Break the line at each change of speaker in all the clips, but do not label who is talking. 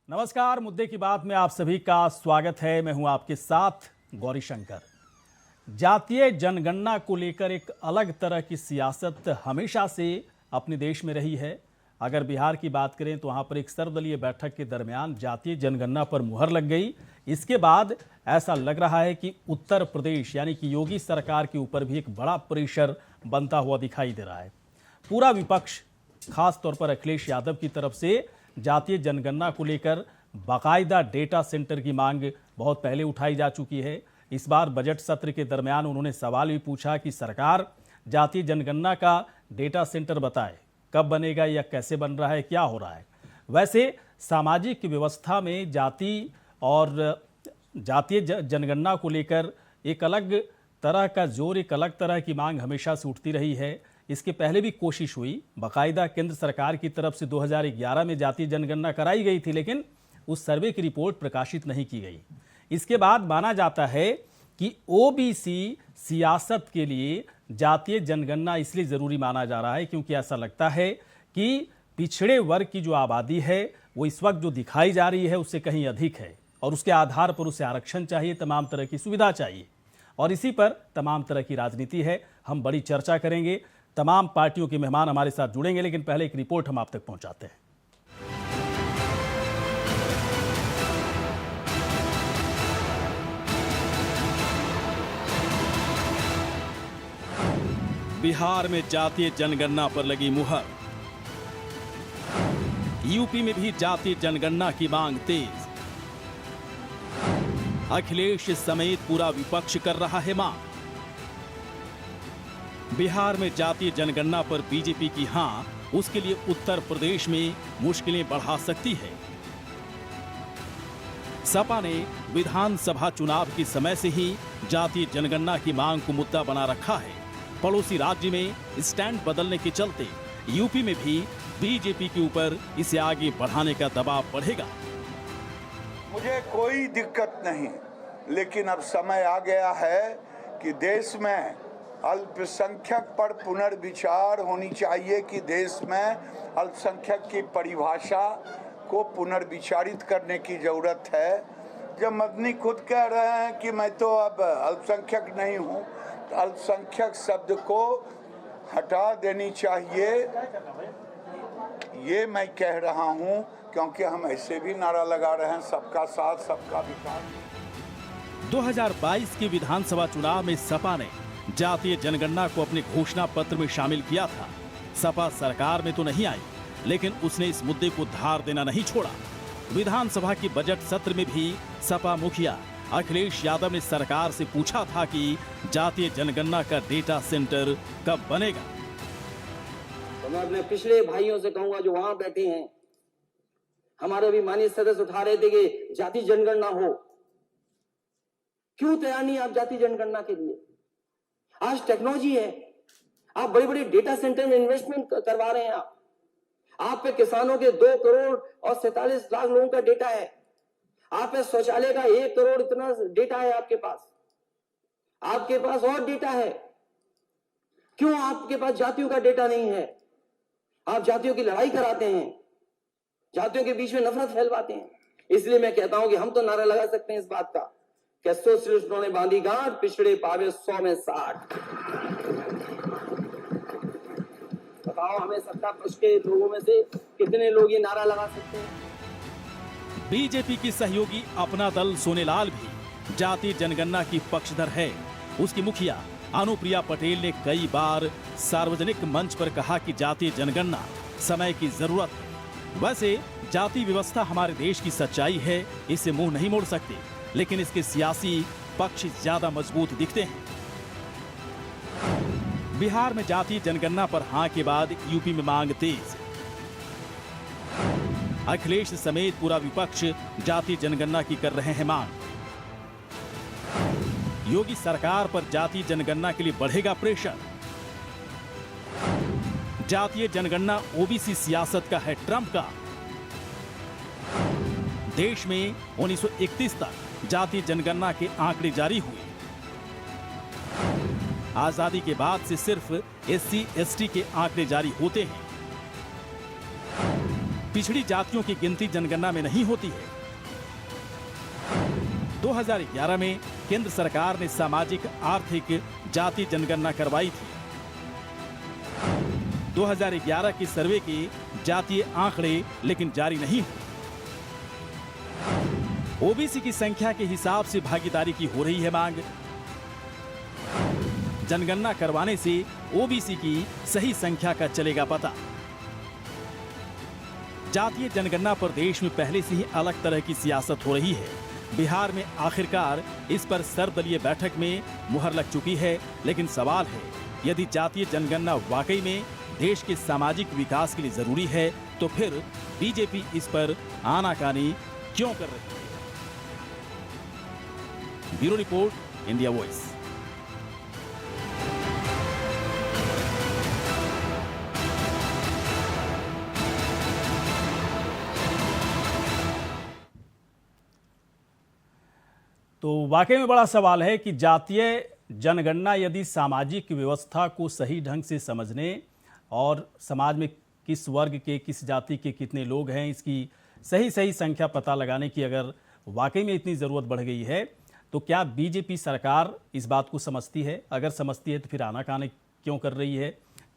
नमस्कार, मुद्दे की बात में आप सभी का स्वागत है। मैं हूं आपके साथ गौरी शंकर। जातीय जनगणना को लेकर एक अलग तरह की सियासत हमेशा से अपने देश में रही है। अगर बिहार की बात करें तो वहां पर एक सर्वदलीय बैठक के दरमियान जातीय जनगणना पर मुहर लग गई। इसके बाद ऐसा लग रहा है कि उत्तर प्रदेश यानी कि योगी सरकार के ऊपर भी एक बड़ा प्रेशर बनता हुआ दिखाई दे रहा है। पूरा विपक्ष, खास तौर पर अखिलेश यादव की तरफ से जातीय जनगणना को लेकर बाकायदा डेटा सेंटर की मांग बहुत पहले उठाई जा चुकी है। इस बार बजट सत्र के दरमियान उन्होंने सवाल भी पूछा कि सरकार जातीय जनगणना का डेटा सेंटर बताए, कब बनेगा या कैसे बन रहा है, क्या हो रहा है। वैसे सामाजिक व्यवस्था में जाति और जातीय जनगणना को लेकर एक अलग तरह का जोर, एक अलग तरह की मांग हमेशा से उठती रही है। इसके पहले भी कोशिश हुई, बाकायदा केंद्र सरकार की तरफ से 2011 में जातीय जनगणना कराई गई थी, लेकिन उस सर्वे की रिपोर्ट प्रकाशित नहीं की गई। इसके बाद माना जाता है कि ओबीसी सियासत के लिए जातीय जनगणना इसलिए ज़रूरी माना जा रहा है क्योंकि ऐसा लगता है कि पिछड़े वर्ग की जो आबादी है वो इस वक्त जो दिखाई जा रही है उससे कहीं अधिक है और उसके आधार पर उसे आरक्षण चाहिए, तमाम तरह की सुविधा चाहिए और इसी पर तमाम तरह की राजनीति है। हम बड़ी चर्चा करेंगे, तमाम पार्टियों के मेहमान हमारे साथ जुड़ेंगे, लेकिन पहले एक रिपोर्ट हम आप तक पहुंचाते हैं। बिहार में जातीय जनगणना पर लगी मुहर। यूपी में भी जातीय जनगणना की मांग तेज। अखिलेश समेत पूरा विपक्ष कर रहा है मांग। बिहार में जातीय जनगणना पर बीजेपी की हां, उसके लिए उत्तर प्रदेश में मुश्किलें बढ़ा सकती है। सपा ने विधानसभा चुनाव के समय से ही जातीय जनगणना की मांग को मुद्दा बना रखा है। पड़ोसी राज्य में स्टैंड बदलने के चलते यूपी में भी बीजेपी के ऊपर इसे आगे बढ़ाने का दबाव बढ़ेगा।
मुझे कोई दिक्कत नहीं, लेकिन अब समय आ गया है कि देश में अल्पसंख्यक पर पुनर्विचार होनी चाहिए कि देश में अल्पसंख्यक की परिभाषा को पुनर्विचारित करने की जरूरत है। जब मदनी खुद कह रहे हैं कि मैं तो अब अल्पसंख्यक नहीं हूँ, तो अल्पसंख्यक शब्द को हटा देनी चाहिए, ये मैं कह रहा हूँ, क्योंकि हम ऐसे भी नारा लगा रहे हैं सबका साथ सबका विकास।
2022 के विधानसभा चुनाव में सपा ने जातीय जनगणना को अपने घोषणा पत्र में शामिल किया था। सपा सरकार में तो नहीं आई, लेकिन उसने इस मुद्दे को धार देना नहीं छोड़ा। विधानसभा के बजट सत्र में भी सपा मुखिया अखिलेश यादव ने सरकार से पूछा था कि जातीय जनगणना का डेटा सेंटर कब बनेगा।
तो मैं अपने पिछले भाइयों से कहूंगा जो वहां बैठे हैं, हमारे भी माननीय सदस्य उठा रहे थे कि जातीय जनगणना हो, क्यों तैयार नहीं आप जातीय जनगणना के लिए? आज टेक्नोलॉजी है, आप बड़ी बड़ी डेटा सेंटर में इन्वेस्टमेंट करवा रहे हैं। आप पे किसानों के 2 करोड़ और 47 लाख लोगों का डेटा है। आप पे शौचालय का 1 करोड़ इतना डेटा है आपके पास और डेटा है। क्यों आपके पास जातियों का डेटा नहीं है? आप जातियों की लड़ाई कराते हैं, जातियों के बीच में नफरत फैलवाते हैं। इसलिए मैं कहता हूं कि हम तो नारा लगा सकते हैं इस बात का कि सोशलिस्टों ने बांधी गांठ, पिछड़े पावे 100 में 60। बताओ हमें सत्ता पक्ष के लोगों में से कितने लोग ये नारा लगा सकते हैं?
बीजेपी की सहयोगी अपना दल सोनेलाल भी जातीय जनगणना की पक्षधर है। उसकी मुखिया अनुप्रिया पटेल ने कई बार सार्वजनिक मंच पर कहा कि जातीय जनगणना समय की जरूरत है। वैसे जाति व्यवस्था हमारे देश की सच्चाई है, इससे मुंह नहीं मोड़ सकते, लेकिन इसके सियासी पक्ष ज्यादा मजबूत दिखते हैं। बिहार में जातीय जनगणना पर हां के बाद यूपी में मांग तेज। अखिलेश समेत पूरा विपक्ष जातीय जनगणना की कर रहे हैं मांग। योगी सरकार पर जातीय जनगणना के लिए बढ़ेगा प्रेशर। जातीय जनगणना ओबीसी सियासत का है ट्रंप का। देश में 1931 तक जातीय जनगणना के आंकड़े जारी हुए। आजादी के बाद से सिर्फ SC ST के आंकड़े जारी होते हैं। पिछड़ी जातियों की गिनती जनगणना में नहीं होती है। 2011 में केंद्र सरकार ने सामाजिक आर्थिक जाति जनगणना करवाई थी। 2011 के सर्वे के जातीय आंकड़े लेकिन जारी नहीं हुए। ओबीसी की संख्या के हिसाब से भागीदारी की हो रही है मांग। जनगणना करवाने से ओबीसी की सही संख्या का चलेगा पता। जातीय जनगणना पर देश में पहले से ही अलग तरह की सियासत हो रही है। बिहार में आखिरकार इस पर सर्वदलीय बैठक में मुहर लग चुकी है, लेकिन सवाल है यदि जातीय जनगणना वाकई में देश के सामाजिक विकास के लिए जरूरी है तो फिर बीजेपी इस पर आनाकानी क्यों कर रही है। Bureau report, India voice. तो वाकई में बड़ा सवाल है कि जातीय जनगणना यदि सामाजिक व्यवस्था को सही ढंग से समझने और समाज में किस वर्ग के, किस जाति के कितने लोग हैं, इसकी सही संख्या पता लगाने की अगर वाकई में इतनी ज़रूरत बढ़ गई है तो क्या बीजेपी सरकार इस बात को समझती है? अगर समझती है तो फिर आनाकानी क्यों कर रही है?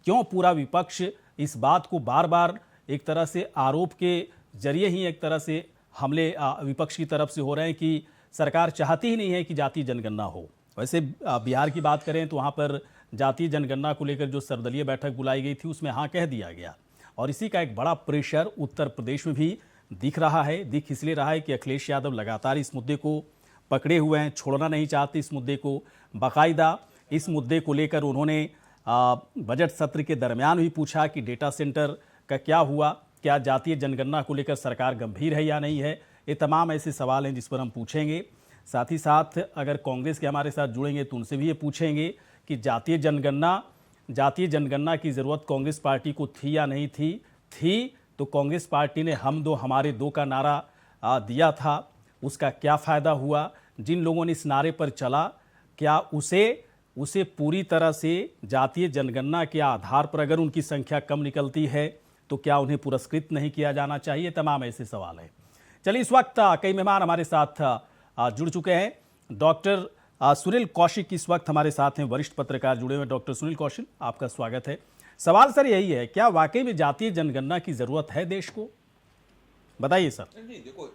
क्यों पूरा विपक्ष इस बात को बार बार एक तरह से आरोप के जरिए ही एक तरह से हमले विपक्ष की तरफ से हो रहे हैं कि सरकार चाहती ही नहीं है कि जातीय जनगणना हो? वैसे बिहार की बात करें तो वहाँ पर जातीय जनगणना को लेकर जो सर्वदलीय बैठक बुलाई गई थी उसमें हाँ कह दिया गया, और इसी का एक बड़ा प्रेशर उत्तर प्रदेश में भी दिख रहा है। दिख इसलिए रहा है कि अखिलेश यादव लगातार इस मुद्दे को पकड़े हुए हैं, छोड़ना नहीं चाहते इस मुद्दे को। बाकायदा इस मुद्दे को लेकर उन्होंने बजट सत्र के दरमियान भी पूछा कि डेटा सेंटर का क्या हुआ, क्या जातीय जनगणना को लेकर सरकार गंभीर है या नहीं है। ये तमाम ऐसे सवाल हैं जिस पर हम पूछेंगे। साथ ही साथ अगर कांग्रेस के हमारे साथ जुड़ेंगे तो उनसे भी ये पूछेंगे कि जातीय जनगणना की ज़रूरत कांग्रेस पार्टी को थी या नहीं थी तो कांग्रेस पार्टी ने हम दो हमारे दो का नारा दिया था, उसका क्या फ़ायदा हुआ? जिन लोगों ने इस नारे पर चला, क्या उसे पूरी तरह से जातीय जनगणना के आधार पर अगर उनकी संख्या कम निकलती है तो क्या उन्हें पुरस्कृत नहीं किया जाना चाहिए? तमाम ऐसे सवाल हैं। चलिए, इस वक्त कई मेहमान हमारे साथ जुड़ चुके हैं। डॉक्टर सुनील कौशिक इस वक्त हमारे साथ हैं, वरिष्ठ पत्रकार जुड़े हुए। डॉक्टर सुनील कौशिक, आपका स्वागत है। सवाल सर यही है, क्या वाकई में जातीय जनगणना की जरूरत है देश को? बताइए सर।
नहीं, देखो,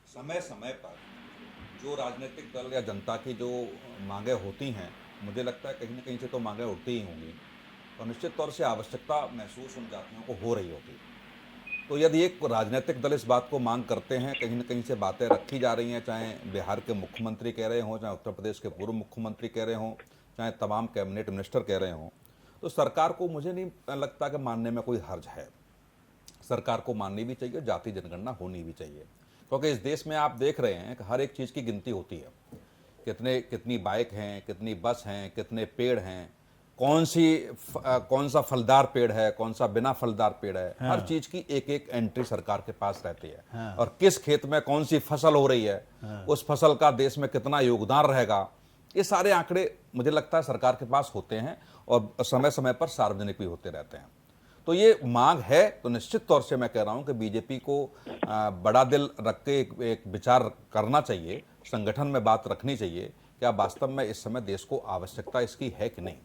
समय समय पर जो राजनीतिक दल या जनता की जो मांगे होती हैं, मुझे लगता है कहीं ना कहीं से तो मांगे उठती ही होंगी और निश्चित तौर से आवश्यकता महसूस उन जातियों को हो रही होती। तो यदि एक राजनीतिक दल इस बात को मांग करते हैं, कहीं ना कहीं से बातें रखी जा रही हैं, चाहे बिहार के मुख्यमंत्री कह रहे हों, चाहे उत्तर प्रदेश के पूर्व मुख्यमंत्री कह रहे हों, चाहे तमाम कैबिनेट मिनिस्टर कह रहे हों, तो सरकार को मुझे नहीं लगता कि मानने में कोई हर्ज है। सरकार को माननी भी चाहिए, जातीय जनगणना होनी भी चाहिए, क्योंकि इस देश में आप देख रहे हैं कि हर एक चीज़ की गिनती होती है। कितनी बाइक हैं, कितनी बस हैं, कितने पेड़ हैं, कौन सा फलदार पेड़ है, कौन सा बिना फलदार पेड़ है। हाँ। हर चीज की एक एक एंट्री सरकार के पास रहती है। हाँ। और किस खेत में कौन सी फसल हो रही है, हाँ। उस फसल का देश में कितना योगदान रहेगा, ये सारे आंकड़े मुझे लगता है सरकार के पास होते हैं और समय समय पर सार्वजनिक भी होते रहते हैं। तो ये मांग है, तो निश्चित तौर से मैं कह रहा हूं कि बीजेपी को बड़ा दिल रख के एक विचार करना चाहिए, संगठन में बात रखनी चाहिए, क्या वास्तव में इस समय देश को आवश्यकता इसकी है कि नहीं।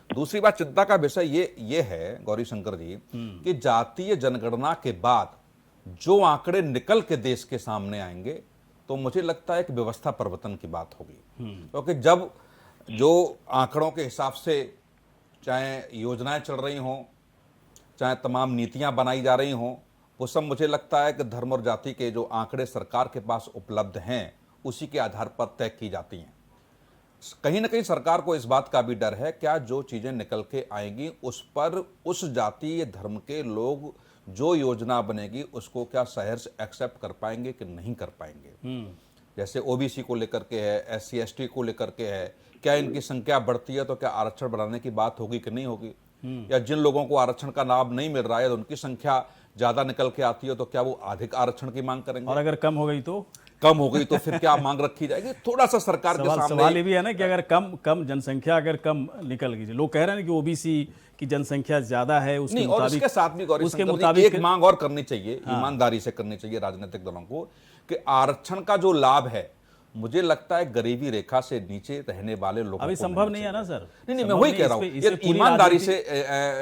दूसरी बात, चिंता का विषय ये है गौरी शंकर जी कि जातीय जनगणना के बाद जो आंकड़े निकल के देश के सामने आएंगे तो मुझे लगता है कि व्यवस्था परिवर्तन की बात होगी, क्योंकि जब जो आंकड़ों के हिसाब से चाहे योजनाएं चल रही हों, चाहे तमाम नीतियां बनाई जा रही हों, वो सब मुझे लगता है कि धर्म और जाति के जो आंकड़े सरकार के पास उपलब्ध हैं उसी के आधार पर तय की जाती हैं। कहीं ना कहीं सरकार को इस बात का भी डर है, क्या जो चीजें निकल के आएंगी उस पर उस जाति या धर्म के लोग जो योजना बनेगी उसको क्या सहर्ष एक्सेप्ट कर पाएंगे कि नहीं कर पाएंगे। जैसे ओबीसी को लेकर के है, SC ST को लेकर के है, क्या इनकी संख्या बढ़ती है तो क्या आरक्षण बढ़ाने की बात होगी कि नहीं होगी, या जिन लोगों को आरक्षण का लाभ नहीं मिल रहा है तो उनकी संख्या ज्यादा निकल के आती है तो क्या वो अधिक आरक्षण की मांग करेंगे,
और अगर कम हो गई तो
कम हो गई तो फिर क्या मांग रखी जाएगी, थोड़ा सा सरकार के सामने।
सवाल ये भी है ना कि अगर कम जनसंख्या अगर कम निकल गई, लोग कह रहे हैं कि ओबीसी की जनसंख्या ज्यादा है, उसके
नहीं, और
मुताबिक
इसके साथ भी गौरी
उसके
शंकर जी,
मुताबिक
एक मांग और करनी चाहिए, ईमानदारी से करनी चाहिए राजनीतिक दलों को, कि आरक्षण का जो लाभ है मुझे लगता है गरीबी रेखा से नीचे रहने वाले लोगों
अभी
को
संभव
मिलना
नहीं है ना
चाहिए।
सर।
नहीं, मैं
संभव
वही
नहीं,
कह रहा हूँ,
इस पे
ये
पूरी
ईमानदारी से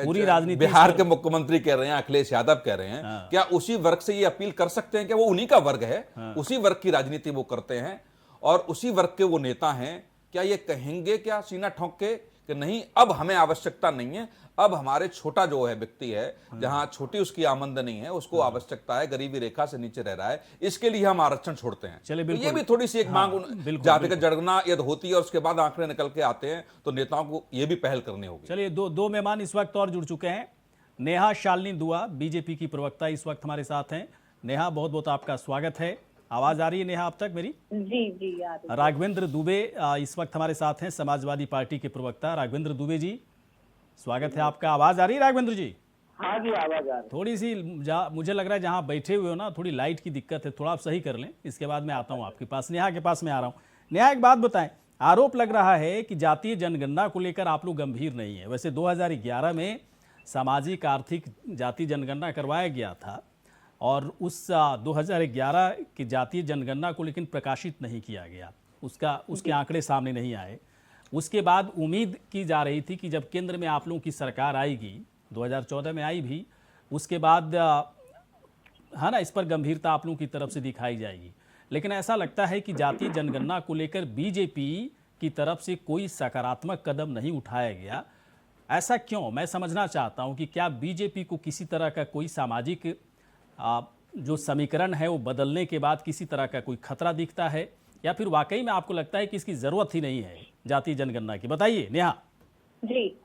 पूरी राजनीति
बिहार
सर।
के मुख्यमंत्री कह रहे हैं, अखिलेश यादव कह रहे हैं, क्या उसी वर्ग से ये अपील कर सकते हैं कि वो उन्हीं का वर्ग है, उसी वर्ग की राजनीति वो करते हैं और उसी वर्ग के वो नेता हैं, क्या ये कहेंगे क्या सीना ठोंक के कि नहीं अब हमें आवश्यकता नहीं है, अब हमारे छोटा जो है व्यक्ति है, जहां छोटी उसकी आमदनी है, उसको आवश्यकता है, गरीबी रेखा से नीचे रह रहा है, इसके लिए हम आरक्षण छोड़ते हैं।
चलिए,
तो
बिल्कुल।
ये भी थोड़ी सी एक मांग जातिगत जनगणना यदि होती है और उसके बाद आंकड़े निकल के आते हैं तो नेताओं को ये भी पहल करनी होगी।
चलिए, दो मेहमान इस वक्त और जुड़ चुके हैं। नेहा शालिनी दुआ, बीजेपी की प्रवक्ता, इस वक्त हमारे साथ हैं। नेहा, बहुत बहुत आपका स्वागत है। आवाज आ रही है नेहा आप तक मेरी?
जी आ रही है।
राघवेंद्र दुबे इस वक्त हमारे साथ हैं, समाजवादी पार्टी के प्रवक्ता। राघवेंद्र दुबे जी, स्वागत है आपका। आवाज आ रही है राघवेंद्र जी?
हाँ जी, आवाज आ रही है।
थोड़ी सी मुझे लग रहा है जहाँ बैठे हुए हो ना, थोड़ी लाइट की दिक्कत है, थोड़ा आप सही कर लें, इसके बाद मैं आता हूँ आपके पास। नेहा के पास मैं आ रहा हूँ। नेहा, एक बात बताएं, आरोप लग रहा है कि जातीय जनगणना को लेकर आप लोग गंभीर नहीं है। वैसे 2011 में सामाजिक आर्थिक जातीय जनगणना करवाया गया था और उस 2011 की जातीय जनगणना को लेकिन प्रकाशित नहीं किया गया, उसके आंकड़े सामने नहीं आए। उसके बाद उम्मीद की जा रही थी कि जब केंद्र में आप लोगों की सरकार आएगी, 2014 में आई भी, उसके बाद है ना, इस पर गंभीरता आप लोगों की तरफ से दिखाई जाएगी। लेकिन ऐसा लगता है कि जातीय जनगणना को लेकर बीजेपी की तरफ से कोई सकारात्मक कदम नहीं उठाया गया। ऐसा क्यों, मैं समझना चाहता हूं कि क्या बीजेपी को किसी तरह का कोई सामाजिक जो समीकरण है वो बदलने के बाद किसी तरह का कोई खतरा दिखता है, या फिर वाकई में आपको लगता है कि इसकी जरूरत ही नहीं है जातीय जनगणना की? बताइए नेहा
जी,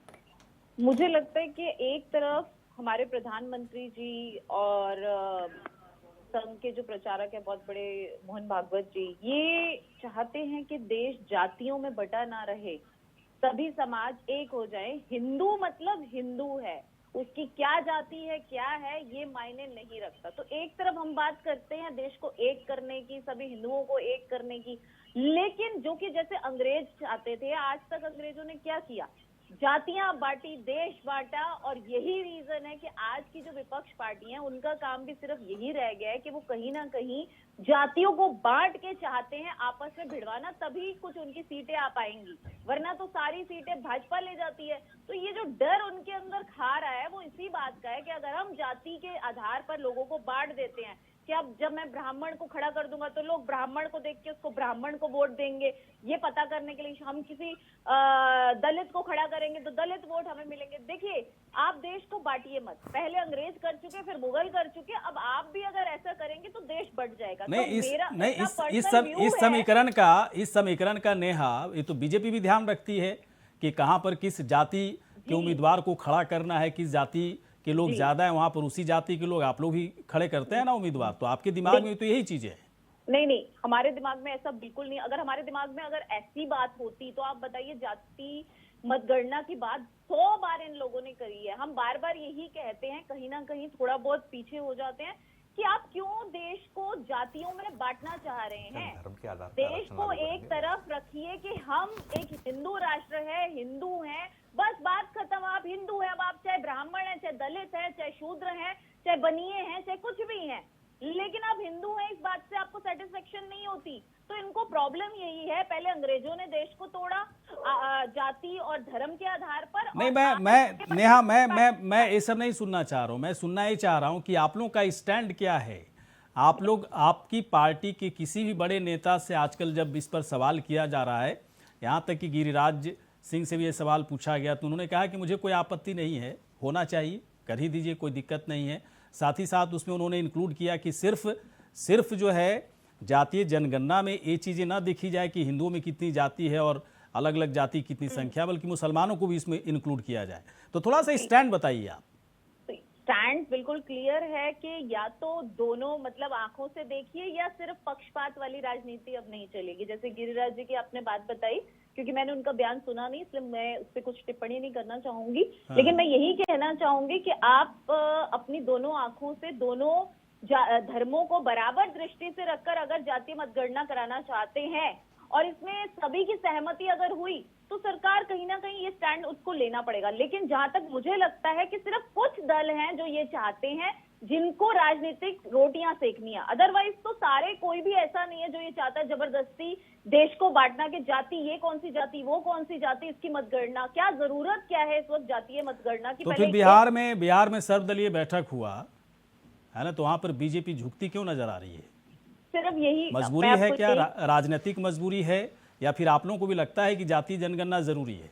मुझे लगता है कि एक तरफ हमारे प्रधानमंत्री जी और संघ के जो प्रचारक है बहुत बड़े मोहन भागवत जी, ये चाहते हैं कि देश जातियों में बटा ना रहे, सभी समाज एक हो जाए। हिंदू मतलब हिंदू है, उसकी क्या जाति है क्या है ये मायने नहीं रखता। तो एक तरफ हम बात करते हैं देश को एक करने की, सभी हिंदुओं को एक करने की, लेकिन जो कि जैसे अंग्रेज चाहते थे, आज तक अंग्रेजों ने क्या किया, जातियां बांटी, देश बांटा। और यही रीजन है कि आज की जो विपक्ष पार्टी है उनका काम भी सिर्फ यही रह गया है कि वो कहीं ना कहीं जातियों को बांट के चाहते हैं आपस में भिड़वाना, तभी कुछ उनकी सीटें आ पाएंगी, वरना तो सारी सीटें भाजपा ले जाती है। तो ये जो डर उनके अंदर खा रहा है वो इसी बात का है कि अगर हम जाति के आधार पर लोगों को बांट देते हैं कि अब जब मैं ब्राह्मण को खड़ा कर दूंगा तो लोग ब्राह्मण को देख के उसको ब्राह्मण को वोट देंगे, ये पता करने के लिए हम किसी दलित को खड़ा करेंगे तो दलित वोट हमें मिलेंगे। देखिए, आप देश को बांटिए मत, पहले अंग्रेज कर चुके, फिर मुगल कर चुके, अब आप भी अगर ऐसा करेंगे तो देश बढ़ जाएगा।
इस समीकरण का नेहा, ये तो बीजेपी भी ध्यान रखती है कि कहां पर किस जाति के उम्मीदवार को खड़ा करना है, किस जाति के लोग ज्यादा है वहां पर उसी जाति के लोग आप लोग भी खड़े करते हैं ना उम्मीदवार। तो आपके दिमाग में तो यही चीजें है।
नहीं, हमारे दिमाग में ऐसा बिल्कुल नहीं। अगर हमारे दिमाग में अगर ऐसी बात होती तो आप बताइए, जाति मतगणना की बात 100 बार इन लोगों ने करी है। हम बार बार यही कहते हैं, कहीं ना कहीं थोड़ा बहुत पीछे हो जाते हैं कि आप क्यों देश को जातियों में बांटना चाह रहे हैं। देश को एक तरफ रखिए कि हम एक हिंदू राष्ट्र है, हिंदू हैं, बस बात खत्म। आप हिंदू हैं, अब आप चाहे ब्राह्मण हैं, चाहे दलित हैं, चाहे शूद्र हैं, चाहे बनिए हैं, चाहे कुछ भी हैं, लेकिन आप हिंदू हैं, इस बात से आपको सेटिस्फेक्शन नहीं होती। तो इनको प्रॉब्लम यही है, पहले अंग्रेजों ने देश को तोड़ा जाति और धर्म के आधार पर।
नहीं, मैं नेहा, मैं ये सब नहीं सुनना चाह रहा हूँ। मैं सुनना ये चाह रहा हूँ कि आप लोगों का स्टैंड क्या है। आप लोग, आपकी पार्टी के किसी भी बड़े नेता से आजकल जब इस पर सवाल किया जा रहा है, यहाँ तक कि गिरिराज सिंह से भी ये सवाल पूछा गया तो उन्होंने कहा कि मुझे कोई आपत्ति नहीं है, होना चाहिए, कर ही दीजिए, कोई दिक्कत नहीं है। साथ ही साथ उसमें उन्होंने इंक्लूड किया कि सिर्फ जो है जातीय जनगणना में ये चीज़ें ना देखी जाए कि हिंदुओं में कितनी जाति है और अलग अलग जाति कितनी संख्या, बल्कि मुसलमानों को भी इसमें इंक्लूड किया जाए। तो थोड़ा सा स्टैंड बताइए आप।
स्टैंड बिल्कुल क्लियर है कि या तो दोनों मतलब आंखों से देखिए या सिर्फ पक्षपात वाली राजनीति अब नहीं चलेगी। जैसे गिरिराज जी की आपने बात बताई, क्योंकि मैंने उनका बयान सुना नहीं इसलिए मैं उस पर कुछ टिप्पणी नहीं करना चाहूंगी। लेकिन मैं यही कहना चाहूंगी कि आप अपनी दोनों आंखों से दोनों धर्मों को बराबर दृष्टि से रखकर अगर जातीय मतगणना कराना चाहते हैं और इसमें सभी की सहमति अगर हुई तो सरकार कहीं ना कहीं ये स्टैंड उसको लेना पड़ेगा। लेकिन जहां तक मुझे लगता है कि सिर्फ कुछ दल हैं जो ये चाहते हैं, जिनको राजनीतिक रोटियां सेकनी है, अदरवाइज तो सारे, कोई भी ऐसा नहीं है जो ये चाहता है जबरदस्ती देश को बांटना कि जाति, ये कौन सी जाति, वो कौन सी जाति, इसकी मतगणना, क्या जरूरत क्या है इस वक्त जातीय मतगणना की।
तो फिर बिहार में सर्वदलीय बैठक हुआ है ना, तो वहां पर बीजेपी झुकती क्यों नजर आ रही है?
सिर्फ यही
मजबूरी है क्या, राजनीतिक मजबूरी है, या फिर आप लोगों को भी लगता है कि जातीय जनगणना जरूरी है?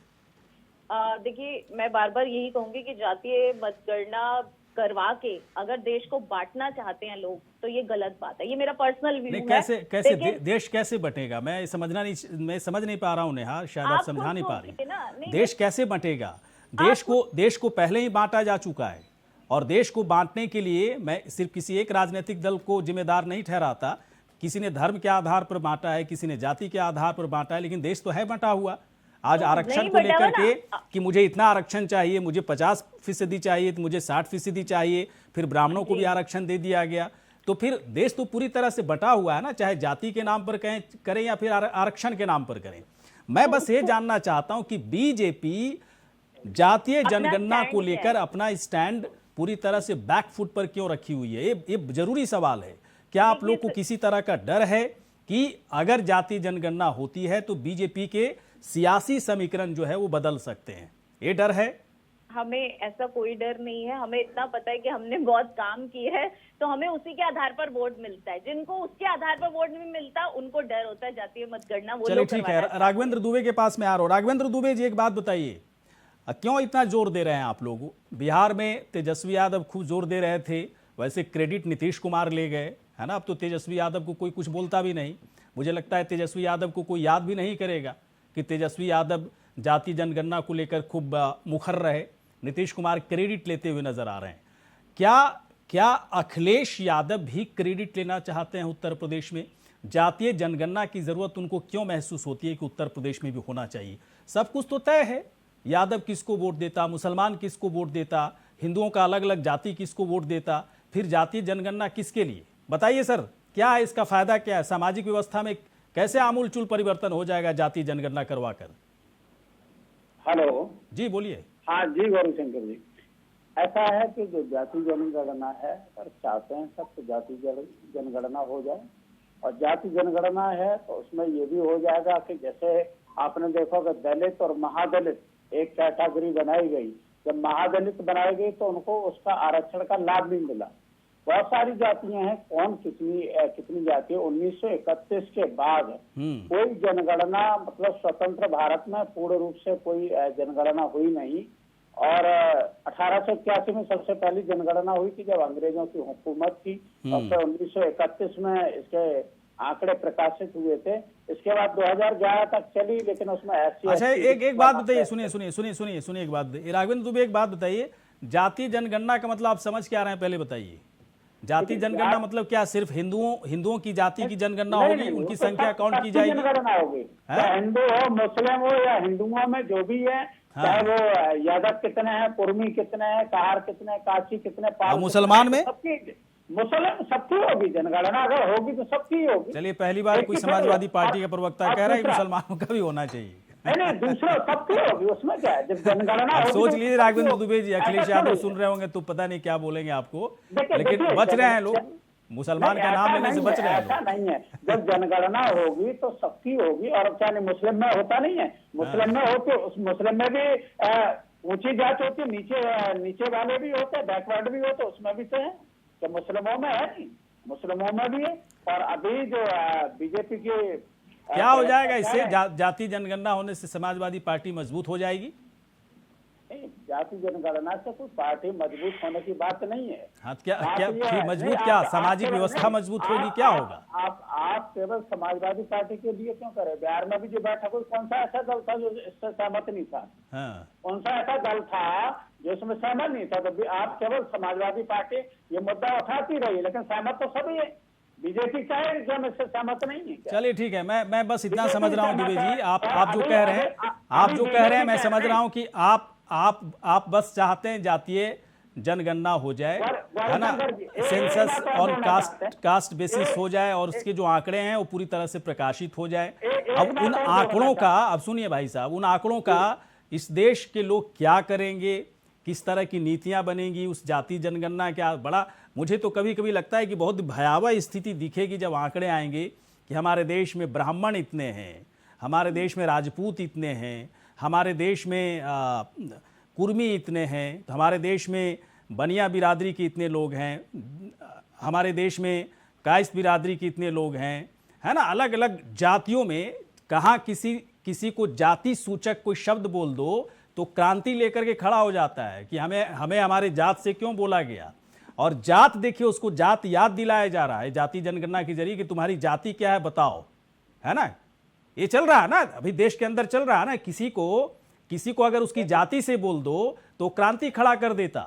देखिए, मैं बार बार यही कहूंगी कि जातीय मतगणना करवा के अगर देश को बांटना चाहते हैं लोग तो ये गलत बात है। ये मेरा पर्सनल व्यू है।
कैसे देश कैसे बटेगा? मैं समझ नहीं पा रहा हूं नेहा, शायद आप समझा नहीं पा रही। देश कैसे बटेगा? देश को पहले ही बांटा जा चुका है, और देश को बांटने के लिए मैं सिर्फ किसी एक राजनीतिक दल को जिम्मेदार नहीं ठहराता। किसी ने धर्म के आधार पर बांटा है, किसी ने जाति के आधार पर बांटा है, लेकिन देश तो है बंटा हुआ। आज आरक्षण को लेकर के कि मुझे इतना आरक्षण चाहिए, मुझे 50% चाहिए, तो मुझे 60% चाहिए, फिर ब्राह्मणों को भी आरक्षण दे दिया गया। तो फिर देश तो पूरी तरह से बटा हुआ है ना, चाहे जाति के नाम पर करें या फिर आरक्षण के नाम पर करें। मैं बस ये जानना चाहता हूं कि बीजेपी जातीय जनगणना को लेकर अपना स्टैंड पूरी तरह से बैकफुट पर क्यों रखी हुई है? ये जरूरी सवाल है। क्या आप लोग को किसी तरह का डर है कि अगर जातीय जनगणना होती है तो बीजेपी के सियासी समीकरण जो है वो बदल सकते हैं? ये डर है?
हमें ऐसा कोई डर नहीं है। हमें इतना पता है कि हमने बहुत काम किया है, तो हमें उसी के आधार पर वोट मिलता है। जिनको उसके आधार पर वोट नहीं मिलता उनको डर होता है जातीय मतगणना वो
चलिए ठीक है, राघवेंद्र दुबे के पास में आ रहा हूं। राघवेंद्र दुबे जी, एक बात बताइए, क्यों इतना जोर दे रहे हैं आप लोग? बिहार में तेजस्वी यादव खूब जोर दे रहे थे, वैसे क्रेडिट नीतीश कुमार ले गए, है ना? अब तो तेजस्वी यादव को कोई कुछ बोलता भी नहीं। मुझे लगता है तेजस्वी यादव को कोई याद भी नहीं करेगा कि तेजस्वी यादव जाति जनगणना को लेकर खूब मुखर रहे। नीतीश कुमार क्रेडिट लेते हुए नजर आ रहे हैं। क्या अखिलेश यादव भी क्रेडिट लेना चाहते हैं उत्तर प्रदेश में? जातीय जनगणना की जरूरत उनको क्यों महसूस होती है कि उत्तर प्रदेश में भी होना चाहिए? सब कुछ तो तय है, यादव किसको वोट देता, मुसलमान किसको वोट देता, हिंदुओं का अलग अलग जाति किसको वोट देता, फिर जातीय जनगणना किसके लिए? बताइए सर, क्या है इसका फायदा? क्या है सामाजिक व्यवस्था में? कैसे आमूलचूल परिवर्तन हो जाएगा जातीय जनगणना करवा कर?
हेलो
जी बोलिए।
हाँ जी गौरीशंकर जी, ऐसा है कि जो जाति जनगणना है, अगर चाहते हैं सब तो जाति जनगणना हो जाए। और जाति जनगणना है तो उसमें ये भी हो जाएगा कि जैसे आपने देखा कि दलित और महादलित एक कैटेगरी बनाई गई। जब महादलित बनाई गई तो उनको उसका आरक्षण का लाभ भी मिला। बहुत सारी जातियां हैं, कौन कितनी जाति है। 1931 के बाद कोई जनगणना, मतलब स्वतंत्र भारत में पूर्ण रूप से कोई जनगणना हुई नहीं। और 1881 में सबसे पहली जनगणना हुई थी जब अंग्रेजों की हुकूमत थी। और फिर 1931 में इसके आंकड़े प्रकाशित हुए थे। इसके बाद 2011 तक चली, लेकिन उसमें
अच्छा एक बात बताइए, सुनिए एक बात, राघवेंद्र दुबे एक बात बताइए, जातीय जनगणना का मतलब आप समझ क्या रहे हैं, पहले बताइए। जातीय जनगणना मतलब क्या? सिर्फ हिंदुओं की जाति की जनगणना होगी, उनकी संख्या काउंट की जाएगी?
जनगणना होगी, हिंदू हो, मुस्लिम हो या हिंदुओं में जो भी है, चाहे वो यादव कितने हैं, कुर्मी कितने हैं, कहार कितने हैं, काशी कितने,
मुसलमान में
मुसलमान सबकी होगी जनगणना। अगर होगी तो सबकी होगी।
चलिए, पहली बार कोई समाजवादी पार्टी का प्रवक्ता कह रहा है कि मुसलमानों का भी होना चाहिए।
नहीं, दूसरा सबकी होगी, उसमें क्या है? जब जनगणना
सोच लीजिए राघवेंद्र दुबे जी, अखिलेश यादव सुन रहे होंगे तो पता नहीं क्या बोलेंगे आपको, लेकिन बच रहे हैं लोग, मुसलमान का नाम लेने से बच रहे हैं।
ऐसा नहीं है, जब जनगणना होगी तो सबकी होगी। और क्या मुस्लिम में होता नहीं है? मुस्लिम में होती, उस मुस्लिम में भी ऊंची जात होती है, नीचे वाले भी होते हैं, बैकवर्ड भी होते, उसमें भी तो है। तो मुस्लिमों में है नहीं, मुस्लिमों में भी है। और अभी जो बीजेपी की
क्या हो जाएगा इससे? जातीय जनगणना होने से समाजवादी पार्टी मजबूत हो जाएगी?
नहीं, जाति जनगणना से कोई पार्टी मजबूत होने की बात नहीं है।
हाँ, क्या मजबूत, क्या सामाजिक व्यवस्था मजबूत होगी, क्या होगा?
आप केवल समाजवादी पार्टी के लिए क्यों करें? बिहार में भी जो बैठक हुई, कौन सा ऐसा दल था जो इससे सहमत नहीं था? कौन सा ऐसा दल था जो इसमें सहमत नहीं था? तो आप केवल समाजवादी पार्टी ये मुद्दा उठाती रही, लेकिन सहमत तो सभी है। बीजेपी का है जो इससे सहमत नहीं है।
चलिए ठीक है, मैं बस इतना समझ रहा हूँ दुबे जी, आप जो कह रहे हैं, मैं समझ रहा हूँ कि आप बस चाहते हैं जातीय जनगणना हो जाए,
गौरी
है ना,
शंकर जी, एक
सेंसस
बात और
ऑन
कहना चाहते हैं।
कास्ट बेसिस हो जाए और उसके जो आंकड़े हैं वो पूरी तरह से प्रकाशित हो जाए।
एक
अब
बात
उन
और
आंकड़ों
कहना
का, अब सुनिए भाई साहब, उन आंकड़ों का इस देश के लोग क्या करेंगे, किस तरह की नीतियां बनेंगी उस जाति जनगणना क्या, बड़ा मुझे तो कभी कभी लगता है कि बहुत भयावह स्थिति दिखेगी जब आंकड़े आएंगे कि हमारे देश में ब्राह्मण इतने हैं, हमारे देश में राजपूत इतने हैं, हमारे देश में कुर्मी इतने हैं, हमारे देश में बनिया बिरादरी के इतने लोग हैं, हमारे देश में कायस्थ बिरादरी के इतने लोग हैं, है ना। अलग अलग जातियों में कहाँ किसी को जाति सूचक कोई शब्द बोल दो तो क्रांति लेकर के खड़ा हो जाता है कि हमें हमारे जात से क्यों बोला गया। और जात देखिए, उसको जात याद दिलाया जा रहा है जाति जनगणना के जरिए कि तुम्हारी जाति क्या है बताओ, है ना। ये चल रहा है ना, अभी देश के अंदर चल रहा है ना। किसी को अगर उसकी जाति से बोल दो तो क्रांति खड़ा कर देता,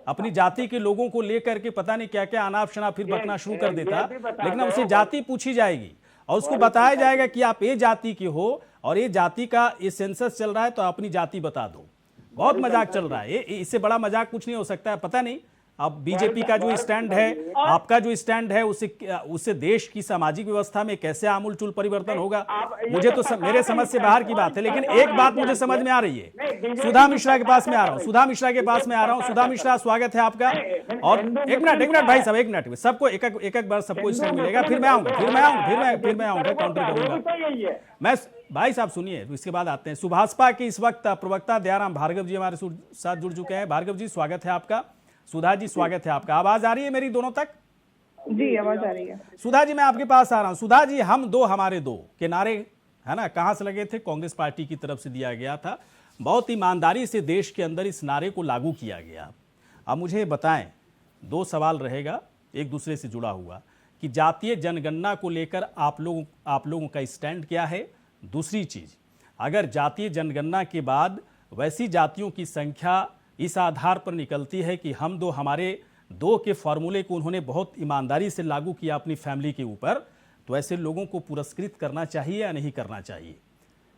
अपनी जाति के लोगों को लेकर के पता नहीं क्या क्या अनाप शनाप फिर बकना शुरू कर देता। लेकिन अब उसे जाति पूछी जाएगी और उसको बताया जाएगा कि आप ये जाति के हो और ये जाति का ये सेंसस चल रहा है तो अपनी जाति बता दो। बहुत मजाक चल रहा है, इससे बड़ा मजाक कुछ नहीं हो सकता है। पता नहीं अब बीजेपी का जो स्टैंड है, आपका जो स्टैंड है, उससे देश की सामाजिक व्यवस्था में कैसे आमूलचूल परिवर्तन होगा, मुझे तो मेरे समझ से बाहर की बात है। लेकिन एक बात मुझे समझ में आ रही है, सुधा मिश्रा के पास में आ रहा हूँ, सुधा मिश्रा स्वागत है आपका। और एक मिनट भाई साहब, एक मिनट, सबको एक बार सबको स्टैंड मिलेगा, फिर मैं आऊंगा काउंटर करूंगा मैं। भाई साहब सुनिए, इसके बाद आते हैं सुभाषपा के इस वक्त प्रवक्ता दयाराम भार्गव जी हमारे साथ जुड़ चुके हैं। भार्गव जी स्वागत है आपका। सुधा जी स्वागत है आपका। आवाज आ रही है मेरी दोनों तक?
जी आवाज आ रही है।
सुधा जी मैं आपके पास आ रहा हूं। सुधा जी, हम दो हमारे दो के नारे, है ना, कहां से लगे थे? कांग्रेस पार्टी की तरफ से दिया गया था। बहुत ईमानदारी से देश के अंदर इस नारे को लागू किया गया। अब मुझे बताएं, दो सवाल रहेगा एक दूसरे से जुड़ा हुआ, कि जातीय जनगणना को लेकर आप लोगों का स्टैंड क्या है। दूसरी चीज, अगर जातीय जनगणना के बाद वैसी जातियों की संख्या इस आधार पर निकलती है कि हम दो हमारे दो के फॉर्मूले को उन्होंने बहुत ईमानदारी से लागू किया अपनी फैमिली के ऊपर, तो ऐसे लोगों को पुरस्कृत करना चाहिए या नहीं करना चाहिए?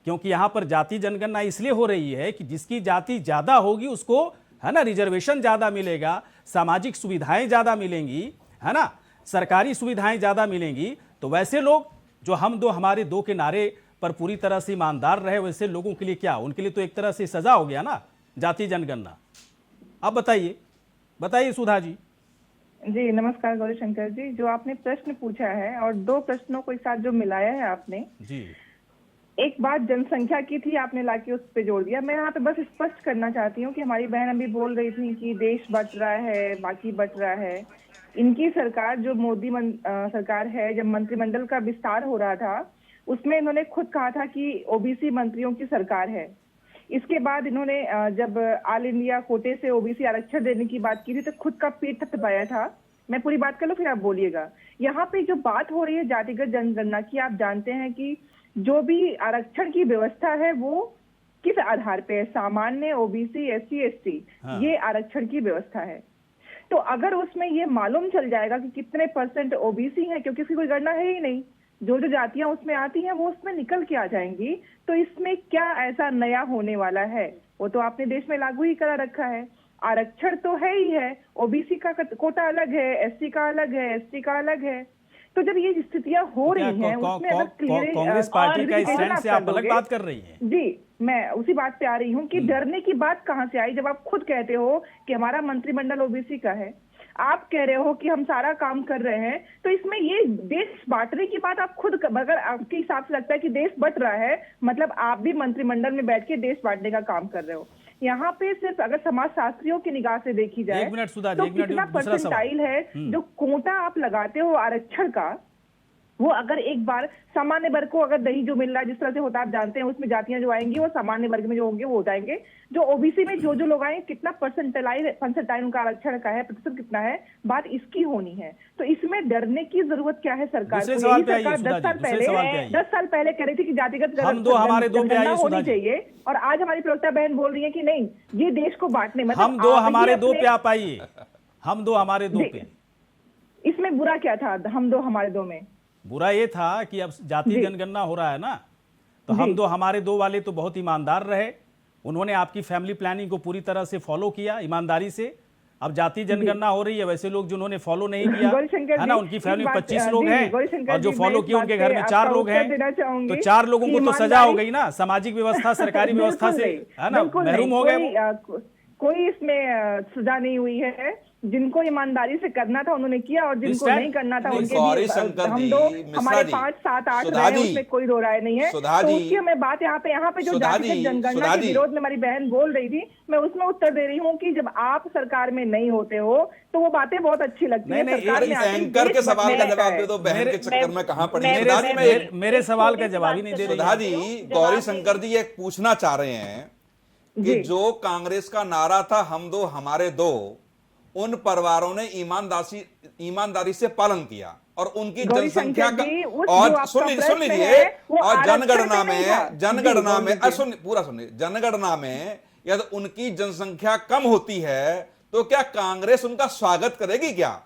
क्योंकि यहाँ पर जाति जनगणना इसलिए हो रही है कि जिसकी जाति ज़्यादा होगी उसको, है ना, रिजर्वेशन ज़्यादा मिलेगा, सामाजिक सुविधाएं ज़्यादा मिलेंगी, है ना, सरकारी सुविधाएं ज़्यादा मिलेंगी। तो वैसे लोग जो हम दो हमारे दो के नारे पर पूरी तरह से ईमानदार रहे, वैसे लोगों के लिए क्या, उनके लिए तो एक तरह से सजा हो गया ना जाति जनगणना। अब बताइए सुधा जी।
जी नमस्कार गौरी शंकर जी। जो आपने प्रश्न पूछा है और दो प्रश्नों को एक साथ जो मिलाया है आपने
जी,
एक बात जनसंख्या की थी, आपने लाके उस पे जोड़ दिया। मैं यहाँ पे बस स्पष्ट करना चाहती हूँ कि हमारी बहन अभी बोल रही थी कि देश बट रहा है, बाकी बट रहा है। इनकी सरकार जो मोदी सरकार है, जब मंत्रिमंडल का विस्तार हो रहा था उसमें इन्होंने खुद कहा था कि ओबीसी मंत्रियों की सरकार है। इसके बाद इन्होंने जब ऑल इंडिया कोटे से ओबीसी आरक्षण देने की बात की थी तो खुद का पेट थपथपाया था। मैं पूरी बात कर लूं फिर आप बोलिएगा। यहाँ पे जो बात हो रही है जातिगत जनगणना की, आप जानते हैं कि जो भी आरक्षण की व्यवस्था है वो किस आधार पे है? सामान्य, ओबीसी, एससी, एसटी, ये आरक्षण की व्यवस्था है। तो अगर उसमें ये मालूम चल जाएगा कि कितने % ओबीसी हैं, क्योंकि इसकी कोई गणना है ही नहीं, जो जो जातियां उसमें आती हैं वो उसमें निकल के आ जाएंगी, तो इसमें क्या ऐसा नया होने वाला है? वो तो आपने देश में लागू ही करा रखा है। आरक्षण तो है ही है, ओबीसी का कोटा अलग है, एससी का अलग है, एसटी का अलग है। तो जब ये स्थितियां हो रही हैं उसमें अगर
कांग्रेस पार्टी का स्टैंड से आप अलग बात कर रही हैं।
जी मैं उसी बात पे आ रही हूँ कि डरने की बात कहाँ से आई, जब आप खुद कहते हो कि हमारा मंत्रिमंडल ओबीसी का है, आप कह रहे हो कि हम सारा काम कर रहे हैं, तो इसमें ये देश बांटने की बात आप खुद, अगर आपके हिसाब से लगता है कि देश बट रहा है, मतलब आप भी मंत्रिमंडल में बैठ के देश बांटने का काम कर रहे हो। यहाँ पे सिर्फ अगर समाजशास्त्रियों की निगाह से देखी जाए तो कितना परसेंटाइल है जो कोटा आप लगाते हो आरक्षण का, वो अगर एक बार सामान्य वर्ग को अगर नहीं जो मिल रहा है, जिस तरह से होता है आप जानते हैं, उसमें जातियां जो आएंगी वो सामान्य वर्ग में जो होंगे वो हो जाएंगे। जो ओबीसी में जो लोग आएंगे, कितना परसेंटाइल उनका आरक्षण का है, प्रतिशत कितना है, बात इसकी होनी है। तो इसमें डरने की जरूरत क्या है? सरकार को, सरकार 10 साल पहले कह रही थी कि जातिगत जनगणना होनी चाहिए, और आज हमारी प्रवक्ता बहन बोल रही है कि नहीं, ये देश को बांटने, मतलब
हम दो हमारे दो पे आप आइए, हम दो हमारे दो पे।
इसमें बुरा क्या था हम दो हमारे दो में?
बुरा ये था कि अब जाति जनगणना हो रहा है ना, तो हम दो हमारे दो वाले तो बहुत ईमानदार रहे, उन्होंने आपकी फैमिली प्लानिंग को पूरी तरह से फॉलो किया ईमानदारी से, अब जातीय जनगणना हो रही है, वैसे लोग जिन्होंने फॉलो नहीं किया
गौरीशंकर
है ना,
जी,
उनकी
एक
फैमिली में
बात,
25 लोग
जी,
हैं
गौरीशंकर
और जो
जी,
फॉलो
मैं
किए
इस
उनके
बात
घर
पे
में 4
आपका
लोग
उत्तर
हैं,
देना चाहूंगी
तो 4 लोगों को तो सजा हो
ईमानदारी-
गई ना, सामाजिक व्यवस्था सरकारी व्यवस्था से,
बिल्कुल
है ना,
बिल्कुल
महरूम
नहीं,
हो गए वो।
कोई इसमें सजा नहीं हुई है। जिनको ईमानदारी से करना था उन्होंने किया और जिनको
स्टैंड-
नहीं करना था
नहीं,
उनके
गौरी
लिए
शंकर
हम
जी,
दो
मिश्रा
हमारे
जी,
5, 7, 8
सुधा
रहे,
जी,
उसमें कोई दो राय नहीं है।
सुधा
तो
जी,
उसकी मैं बात यहाँ पे जो
सुधा
जातिगत
जी,
जनगणना
सुधा
के
जी।
विरोध में हमारी बहन बोल रही थी, मैं उसमें उत्तर दे रही हूँ कि जब आप सरकार में नहीं होते हो तो वो बातें बहुत अच्छी लगती है।
नहीं,
सरकार
एक
में आते ही
एंकर के
देश
सवाल का
बदलता
जवाब
है।
दे दो, बहन के चक्कर में कहां पड़ी
मेरे-
सुधा जी।
मेरे सवाल का जवाब ही नहीं दे रही
सुधा
है।
जी, गौरी शंकर जी एक पूछना चाह रहे हैं कि
जी।
जो कांग्रेस का नारा था हम दो हमारे दो, उन परिवारों ने ईमानदारी से पालन किया और उनकी
गौरी
जनसंख्या
शंकर
का
जी, उस
और
जो आपका
सुन
प्रश्न
लीजिए
है, वो
और
आरक्षण
जनगणना
पे नहीं था।
में जनगणना
जी,
में
बोल
सुन पूरा सुनिए, जनगणना में यदि उनकी जनसंख्या कम होती है तो क्या कांग्रेस उनका स्वागत करेगी क्या?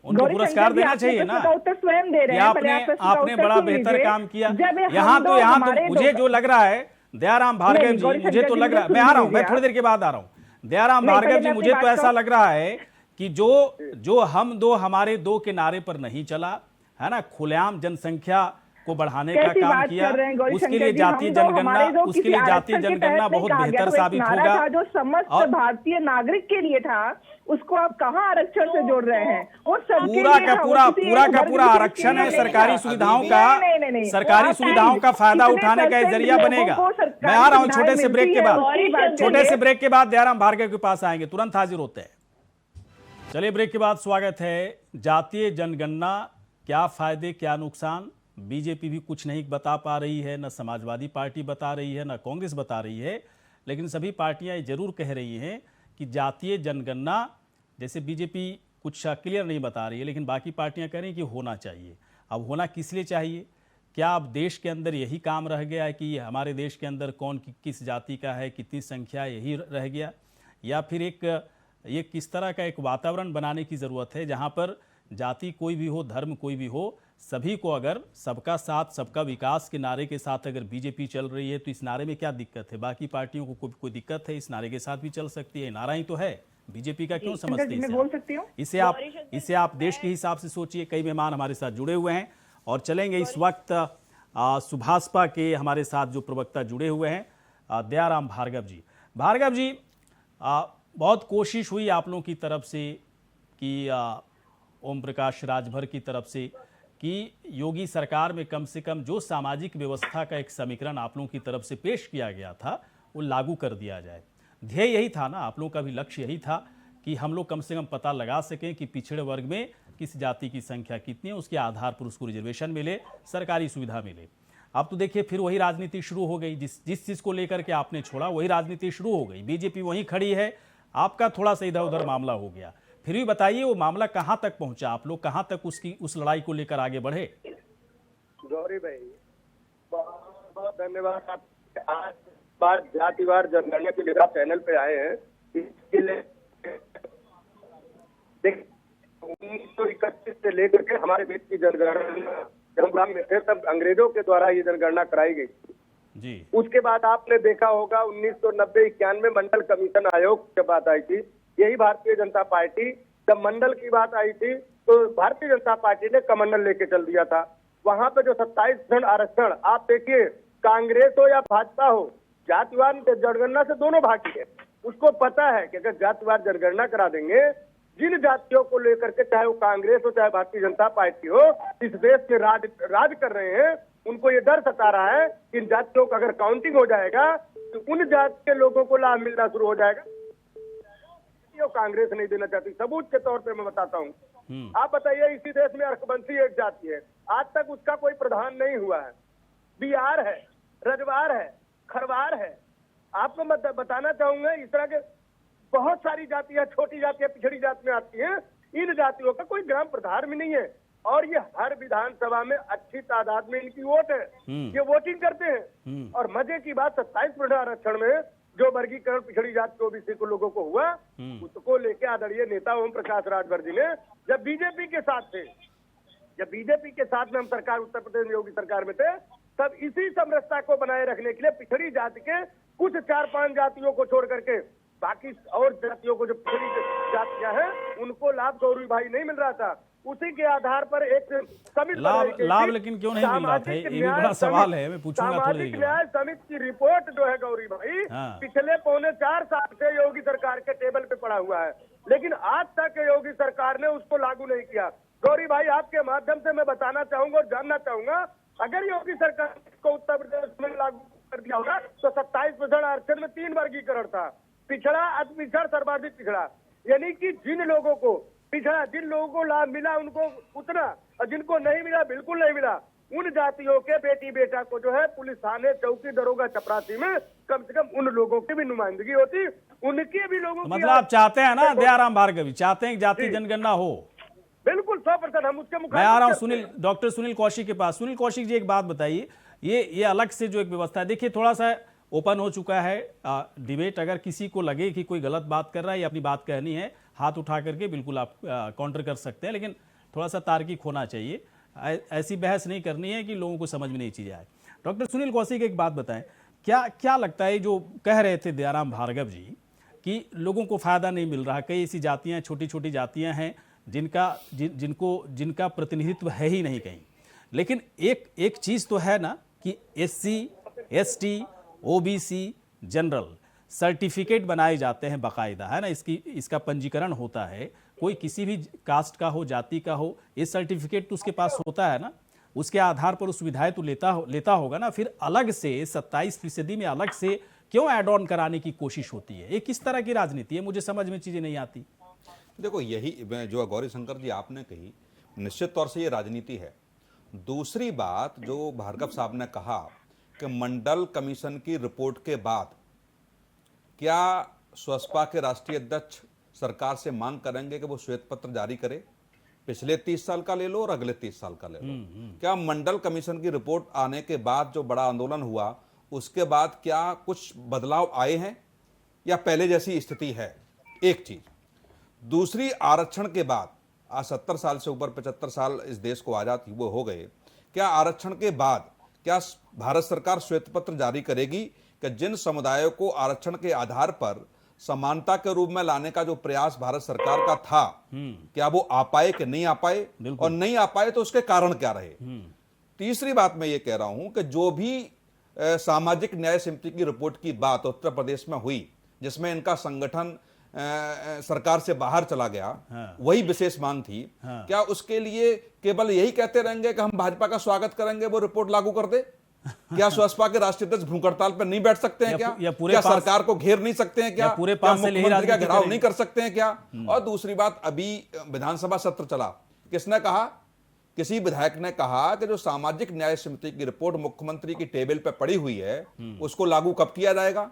उनको
गौरी
पुरस्कार
शंकर जी,
देना
आपने
चाहिए
प्रश्न
ना
का उत्तर स्वयं दे रहे
कि
हैं। पहले आप प्रश्न का
आपने
उत्तर
बड़ा
सुन
बेहतर
लीजिए।
काम किया।
जब हम
यहाँ
दो हमारे
मुझे
दो-
जो लग रहा है दयाराम भार्गव
नहीं,
जी,
गौरी
मुझे
शंकर
तो
जी,
लग रहा
मुझे
मैं आ रहा हूँ,
सुन
मैं
लीजिए
थोड़ी देर के बाद आ रहा हूँ। दयाराम
नहीं,
भार्गव
पहले
जी,
मैं
मुझे
अपनी
तो
बात
ऐसा
को-
लग रहा है कि जो हम दो हमारे दो के नारे पर नहीं चला है ना, खुलेआम जनसंख्या को बढ़ाने का
कैसी
काम
बात
किया,
कर रहे हैं गौरी
उसके
शंकर
लिए
जी?
जातीय
हम दो
जनगणना
हमारे दो
उसके
किसी
लिए जातीय
आरक्षण के
जनगणना
तहत नहीं
बहुत
कहा गया।
बेहतर
तो एक
साबित
नारा
होगा।
था जो समस्त
और
भारतीय नागरिक के लिए था, उसको आप कहाँ आरक्षण से जोड़ रहे हैं? वो सबके
पूरा
लिए
का
था, वो
पूरा
किसी
पूरा
एक
का
वर्ग
पूरा
विशेष के
आरक्षण
लिए
है,
नहीं
सरकारी
था।
सुविधाओं
नहीं,
का
नहीं, नहीं, नहीं।
सरकारी
वो
सुविधाओं का फायदा
कितने
उठाने का एक
परसेंट
जरिया
लोगों
बनेगा।
को सरकारी
मैं आ रहा हूँ
सुविधाएं
छोटे से ब्रेक के
मिलती
बाद,
है, उसकी बात
छोटे
करिए।
से ब्रेक के बाद दयाराम भार्गव के पास आएंगे, तुरंत हाजिर होते हैं। चलिए ब्रेक के बाद स्वागत है। जातीय जनगणना, क्या फायदे क्या नुकसान, बीजेपी भी कुछ नहीं बता पा रही है, न समाजवादी पार्टी बता रही है, न कांग्रेस बता रही है, लेकिन सभी पार्टियां ये जरूर कह रही हैं कि जातीय जनगणना, जैसे बीजेपी कुछ क्लियर नहीं बता रही है लेकिन बाकी पार्टियां कह रही हैं कि होना चाहिए। अब होना किस लिए चाहिए? क्या अब देश के अंदर यही काम रह गया है कि हमारे देश के अंदर कौन किस जाति का है, कितनी संख्या, यही रह गया, या फिर ये किस तरह का एक वातावरण बनाने की ज़रूरत है जहाँ पर जाति कोई भी हो, धर्म कोई भी हो, सभी को अगर सबका साथ सबका विकास के नारे के साथ अगर बीजेपी चल रही है तो इस नारे में क्या दिक्कत है? बाकी पार्टियों को कोई दिक्कत है? इस नारे के साथ भी चल सकती है, नारा ही तो है, बीजेपी का क्यों समझते हैं
मैं बोल सकती हूँ?
इसे आप देश के हिसाब से सोचिए। कई मेहमान हमारे साथ जुड़े हुए हैं और चलेंगे इस वक्त सुभाषपा के हमारे साथ जो प्रवक्ता जुड़े हुए हैं, दयाराम भार्गव जी। भार्गव जी, बहुत कोशिश हुई आप लोगों की तरफ से कि ओम प्रकाश राजभर की तरफ से कि योगी सरकार में कम से कम जो सामाजिक व्यवस्था का एक समीकरण आप लोगों की तरफ से पेश किया गया था वो लागू कर दिया जाए। ध्येय यही था ना, आप लोगों का भी लक्ष्य यही था कि हम लोग कम से कम पता लगा सकें कि पिछड़े वर्ग में किस जाति की संख्या कितनी है, उसके आधार पर उसको रिजर्वेशन मिले, सरकारी सुविधा मिले। अब तो देखिए फिर वही राजनीति शुरू हो गई, जिस चीज़ को लेकर के आपने छोड़ा वही राजनीति शुरू हो गई। बीजेपी वहीं खड़ी है, आपका थोड़ा सा इधर उधर मामला हो गया। फिर भी बताइए वो मामला कहाँ तक पहुंचा, आप लोग कहाँ तक उस लड़ाई को लेकर आगे बढ़े?
गौरी भाई, बहुत बहुत धन्यवाद। आप आज बार जातिवार जनगणना के लिए चैनल पे आए हैं। इसके लिए देख 1931 से लेकर के हमारे देश की जनगणना जब हम में थे तब अंग्रेजों के द्वारा ये जनगणना कराई गई
जी।
उसके बाद आपने देखा होगा 1990-91 मंडल कमीशन आयोग की बात आई थी। यही भारतीय जनता पार्टी, जब मंडल की बात आई थी तो भारतीय जनता पार्टी ने कमंडल लेके चल दिया था। वहां पे जो 27% आरक्षण, आप देखिए कांग्रेस हो या भाजपा हो, जातिवार जनगणना से दोनों भागी है। उसको पता है कि अगर जातिवार जनगणना करा देंगे, जिन जातियों को लेकर के चाहे वो कांग्रेस हो चाहे भारतीय जनता पार्टी हो, इस देश में राज कर रहे हैं, उनको ये डर सता रहा है कि इन जातियों का अगर काउंटिंग हो जाएगा तो उन जाति के लोगों को लाभ मिलना शुरू हो जाएगा। कांग्रेस नहीं देना चाहती। सबूत के तौर पे मैं बताता हूँ। आप बताइए, इसी देश में अर्कबंसी एक जाति है, आज तक उसका कोई प्रधान नहीं हुआ है। बिहार है, रजवार है, खरवार है। आपको मैं बताना चाहूंगा, इस तरह के बहुत सारी जातियां, छोटी जातियां पिछड़ी जाति में आती हैं। इन जातियों का कोई ग्राम प्रधान भी नहीं है और ये हर विधानसभा में अच्छी तादाद में इनकी वोट है। ये वोटिंग करते हैं। और मजे की बात 27% आरक्षण में जो वर्गीकरण पिछड़ी जाति ओबीसी को लोगों को हुआ, उसको लेके आदरणीय नेता ओम प्रकाश राजभर जी ने जब बीजेपी के साथ थे, जब बीजेपी के साथ में हम सरकार उत्तर प्रदेश में योगी सरकार में थे, तब इसी समरसता को बनाए रखने के लिए पिछड़ी जाति के कुछ 4-5 जातियों को छोड़ करके बाकी और जातियों को जो पिछड़ी जातियां हैं उनको लाभ गौरी भाई नहीं मिल रहा था। उसी के आधार पर एक समिति
लाभ लेकिन क्यों नहीं मिल रहा था, ये भी बड़ा सवाल है, मैं पूछूंगा थोड़ी देर
सामाजिक
के
न्याय
बाद।
समिति की रिपोर्ट जो है गौरी भाई
हाँ।
पिछले 4.25 साल से योगी सरकार के टेबल पे पड़ा हुआ है, लेकिन आज तक योगी सरकार ने उसको लागू नहीं किया। गौरी भाई आपके माध्यम से मैं बताना चाहूंगा और जानना चाहूंगा, अगर योगी सरकार को उत्तर प्रदेश में लागू कर दिया होगा तो 27% आरक्षण में 3 वर्गीकरण था, पिछड़ा, अति पिछड़ा, सर्वाधिक पिछड़ा, यानी कि जिन लोगों को पिछड़ा, जिन लोगों को लाभ मिला उनको उतना, और जिनको नहीं मिला बिल्कुल नहीं मिला, उन जातियों के बेटी बेटा को जो है पुलिस थाने, चौकी, दरोगा, चपरासी में कम से कम उन लोगों की भी नुमाइंदगी होती, उनके भी लोगों की।
मतलब आप चाहते हैं ना दयाराम भार्गवी, चाहते हैं कि जाति जनगणना हो?
बिल्कुल 100% हम उसके
मैं आ रहा हूं डॉक्टर सुनील कौशिक के पास। सुनील कौशिक जी, एक बात बताइए, ये अलग से जो एक व्यवस्था है, देखिए थोड़ा सा ओपन हो चुका है डिबेट। अगर किसी को लगे कि कोई गलत बात कर रहा है या अपनी बात कहनी है, हाथ उठा करके बिल्कुल आप काउंटर कर सकते हैं, लेकिन थोड़ा सा तार्किक होना चाहिए। ऐसी बहस नहीं करनी है कि लोगों को समझ में नहीं चीज़ें आए। डॉक्टर सुनील कौशिक, एक बात बताएं, क्या लगता है जो कह रहे थे दयाराम भार्गव जी कि लोगों को फ़ायदा नहीं मिल रहा, कई ऐसी जातियाँ, छोटी छोटी जातियाँ हैं जिनका प्रतिनिधित्व है ही नहीं कहीं, लेकिन एक चीज़ तो है ना कि SC, ST, OBC, general certificate बनाए जाते हैं बाकायदा, है ना, इसका पंजीकरण होता है। कोई किसी भी कास्ट का हो, जाति का हो, ये सर्टिफिकेट तो उसके पास होता है ना, उसके आधार पर सुविधाएं तो लेता होगा ना। फिर अलग से 27% में अलग से क्यों ऐड ऑन कराने की कोशिश होती है? ये किस तरह की राजनीति है? मुझे समझ में चीजें नहीं आती।
देखो, यही जो गौरी शंकर जी आपने कही, निश्चित तौर से ये राजनीति है। दूसरी बात जो भार्गव साहब ने कहा कि मंडल कमीशन की रिपोर्ट के बाद क्या स्वसपा के राष्ट्रीय अध्यक्ष सरकार से मांग करेंगे कि वो श्वेत पत्र जारी करे, पिछले 30 साल का ले लो और अगले 30 साल का ले लो। क्या मंडल कमीशन की रिपोर्ट आने के बाद जो बड़ा आंदोलन हुआ उसके बाद क्या कुछ बदलाव आए हैं या पहले जैसी स्थिति है? एक चीज। दूसरी, आरक्षण के बाद आज 70 साल से ऊपर 75 साल इस देश को आजाद वो हो गए, क्या आरक्षण के बाद क्या भारत सरकार श्वेत पत्र जारी करेगी कि जिन समुदायों को आरक्षण के आधार पर समानता के रूप में लाने का जो प्रयास भारत सरकार का था, क्या वो आ पाए कि नहीं आ पाए, और नहीं आ पाए तो उसके कारण क्या रहे? तीसरी बात मैं ये कह रहा हूं कि जो भी सामाजिक न्याय समिति की रिपोर्ट की बात उत्तर प्रदेश में हुई, जिसमें इनका संगठन सरकार से बाहर चला गया, वही विशेष मांग थी, क्या उसके लिए केवल यही कहते रहेंगे कि हम भाजपा का स्वागत करेंगे, वो रिपोर्ट लागू कर दे? क्या स्वसपा के राष्ट्रीय अध्यक्ष भूख हड़ताल पर नहीं बैठ सकते हैं? क्या सरकार को घेर नहीं सकते हैं? क्या मुख्यमंत्री का घेराव नहीं कर सकते हैं? क्या? और दूसरी बात, अभी विधानसभा सत्र चला, किसने कहा? किसी विधायक ने कहा कि जो सामाजिक न्याय समिति की रिपोर्ट मुख्यमंत्री की टेबल पर पड़ी हुई है उसको लागू कब किया जाएगा?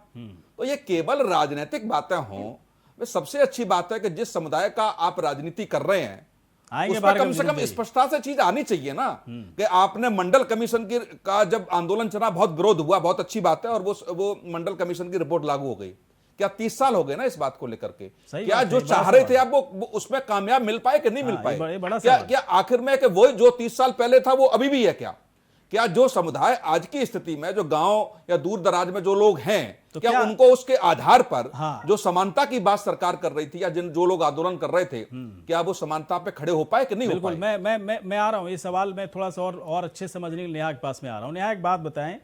तो ये केवल राजनीतिक बातें हों, सबसे अच्छी बात है कि जिस समुदाय का आप राजनीति कर रहे हैं उसमें कम से कम स्पष्टता से चीज आनी चाहिए ना, कि आपने मंडल कमीशन का जब आंदोलन चला बहुत विरोध हुआ, बहुत अच्छी बात है, और वो मंडल कमीशन की रिपोर्ट लागू हो गई। क्या 30 साल हो गए ना इस बात को लेकर के? क्या जो चाह रहे थे आप वो उसमें कामयाब मिल पाए कि नहीं मिल पाए? क्या आखिर में कि वो जो 30 साल पहले था वो अभी भी है? क्या जो समुदाय आज की स्थिति में जो गांव या दूर दराज में जो लोग हैं, तो क्या उनको उसके आधार पर जो समानता की बात सरकार कर रही थी या जो लोग आंदोलन कर रहे थे, क्या वो समानता पे खड़े हो पाए कि नहीं हो पाए?
मैं आ रहा हूं, ये सवाल मैं थोड़ा सा और अच्छे समझने के लिए नेहा के पास में आ रहा हूं। नेहा, एक बात बताएं,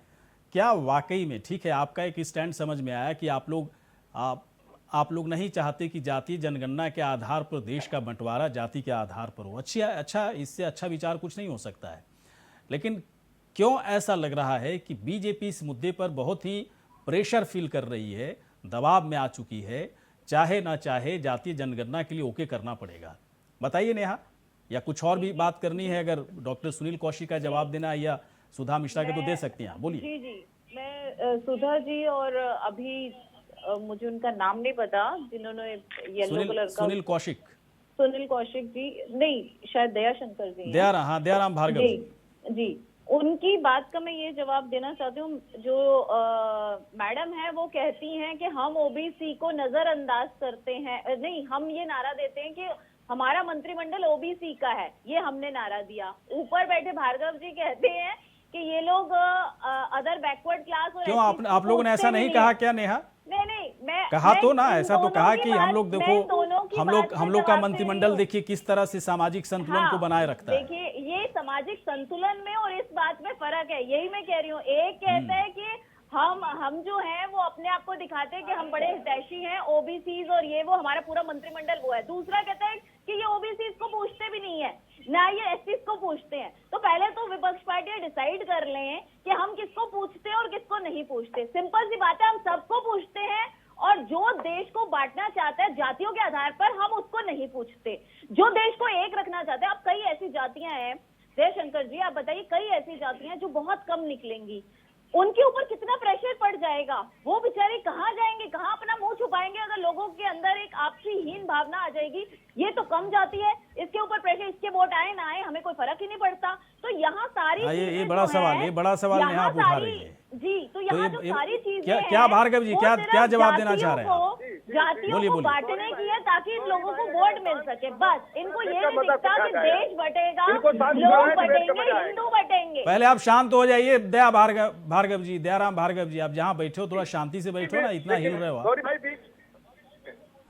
क्या वाकई में, ठीक है आपका एक स्टैंड समझ में आया कि आप लोग नहीं चाहते कि जातीय जनगणना के आधार पर देश का बंटवारा जाति के आधार पर हो। अच्छा, इससे अच्छा विचार कुछ नहीं हो सकता है, लेकिन क्यों ऐसा लग रहा है कि बीजेपी इस मुद्दे पर बहुत ही प्रेशर फील कर रही है, दबाव में आ चुकी है, चाहे ना चाहे जातीय जनगणना के लिए ओके करना पड़ेगा? बताइए नेहा, या कुछ और भी बात करनी है? अगर डॉक्टर सुनील कौशिक का जवाब देना है या सुधा मिश्रा के तो दे सकती हैं, बोलिए।
जी, मैं सुधा जी और अभी मुझे उनका नाम नहीं पता, जिन्होंने येलो कलर का,
सुनील कौशिक जी नहीं, शायद दयाशंकर जी, दयाराम भार्गव
जी, उनकी बात का मैं ये जवाब देना चाहती हूँ। जो मैडम है वो कहती हैं कि हम ओबीसी को नजरअंदाज करते हैं, नहीं, हम ये नारा देते हैं कि हमारा मंत्रिमंडल ओबीसी का है, ये हमने नारा दिया। ऊपर बैठे भार्गव जी कहते हैं कि ये लोग अदर बैकवर्ड क्लास और
क्यों आप लोगों ने ऐसा नहीं कहा क्या नेहा?
नहीं,
कहा तो ना,
इन
ऐसा तो
दोनों
कहा
की
कि
बात-
हम लोग
मैं
देखो,
इन दोनों की
हम
बात
लोग का
जवाब दे
मंत्रिमंडल
रही हूँ।
देखिए किस तरह से सामाजिक संतुलन को बनाए रखता है।
देखिए, ये सामाजिक संतुलन में और इस बात में फर्क है, यही मैं कह रही हूँ। एक कहता है कि हम जो हैं वो अपने आप को दिखाते हैं कि हम बड़े हितैषी हैं, ओबीसीज और ये वो, हमारा पूरा मंत्रिमंडल वो है। दूसरा कहता है कि ये ओबीसीज को पूछते भी नहीं है, ना ये एससीज को पूछते हैं। तो पहले तो विपक्ष पार्टियां डिसाइड कर लें कि हम किसको पूछते हैं और किसको नहीं पूछते। सिंपल सी बात है, हम सबको पूछते हैं, और जो देश को बांटना चाहता है जातियों के आधार पर, हम उसको नहीं पूछते। जो देश को एक रखना चाहते हैं, अब कई ऐसी जातियां हैं, जयशंकर जी आप बताइए, कई ऐसी जातियां जो बहुत कम निकलेंगी, उनके ऊपर कितना प्रेशर पड़ जाएगा। वो बेचारे कहाँ जाएंगे, कहाँ अपना मुंह छुपाएंगे अगर लोगों के अंदर एक आपसी हीन भावना आ जाएगी। ये तो कम जाती है, इसके ऊपर प्रेशर, इसके वोट आए ना आए हमें कोई फर्क ही नहीं पड़ता। तो यहाँ सारी
ये
चीजें
बड़ा
जो
सवाल,
हैं,
ये बड़ा सवाल
यहाँ
यहाँ आप उठा
सारी-
रही है
जी, तो यहाँ जो सारी चीजें
क्या भार्गव जी,
वो
क्या
सिर्फ
जवाब देना चाह रहे हैं आप?
जातियों
बोलिए,
को
बोलिए।
बांटने की है ताकि इन लोगों को वोट मिल सके, बस। इनको ये
इसका
नहीं
मतलब
दिखता
समझा
कि
जाएगा।
देश बटेगा,
इनको साथ
लोग
जुड़ाए तो देश
बटेंगे,
समझ आएगा।
हिंदू बटेंगे।
पहले आप शांत हो जाइए। भार्गव जी, दयाराम भार्गव जी, आप जहाँ बैठे हो थोड़ा शांति से बैठो ना, इतना हिल रहे हो आप।
गौरी भाई बीच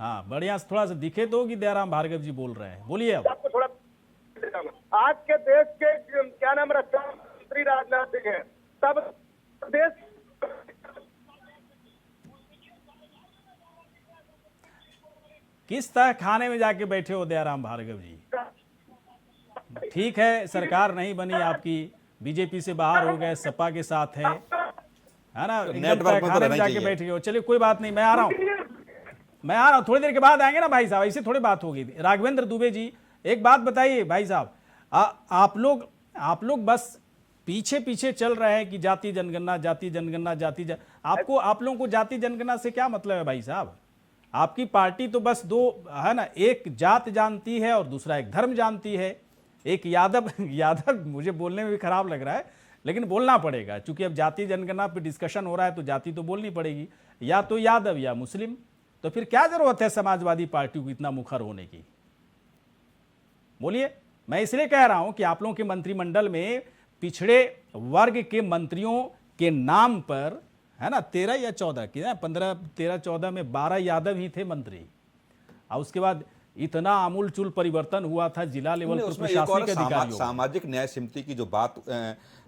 हाँ, बढ़िया से थोड़ा सा दिखे तो कि दयाराम भार्गव जी बोल रहे हैं, बोलिए अब।
आपको थोड़ा आज के देश के क्या नाम रक्षा मंत्री राजनाथ सिंह है, तब देश
किस तरह खाने में जाके बैठे हो दयाराम भार्गव जी? ठीक है, सरकार नहीं बनी आपकी, बीजेपी से बाहर हो गए, सपा के साथ है ना, एकदम
नेटवर्क में तो
खाने में
रहना
जाके
चाहिए।
बैठे हो। चलिए कोई बात नहीं, मैं आ रहा हूँ, थोड़ी देर के बाद आएंगे ना भाई साहब, ऐसे थोड़ी बात होगी। राघवेंद्र दुबे जी, एक बात बताइए भाई साहब, आप लोग बस पीछे पीछे चल रहे हैं कि जाति जनगणना, जाति जनगणना, आप लोगों को जाति जनगणना से क्या मतलब है भाई साहब? आपकी पार्टी तो बस दो है ना, एक जात जानती है और दूसरा एक धर्म जानती है। एक यादव मुझे बोलने में भी खराब लग रहा है, लेकिन बोलना पड़ेगा, क्योंकि अब जाति जनगणना पे डिस्कशन हो रहा है तो जाति तो बोलनी पड़ेगी, या तो यादव या मुस्लिम। तो फिर क्या जरूरत है समाजवादी पार्टी को इतना मुखर होने की? बोलिए। मैं इसलिए कह रहा हूं कि आप लोगों के मंत्रिमंडल में पिछड़े वर्ग के मंत्रियों के नाम पर है ना 13 या 14 की 15 13 14 में 12 यादव ही थे मंत्री, और उसके बाद इतना आमूलचूल परिवर्तन हुआ था जिला लेवल पर
उसमें एक और
प्रशासनिक अधिकारियों में।
सामाजिक न्याय समिति की जो बात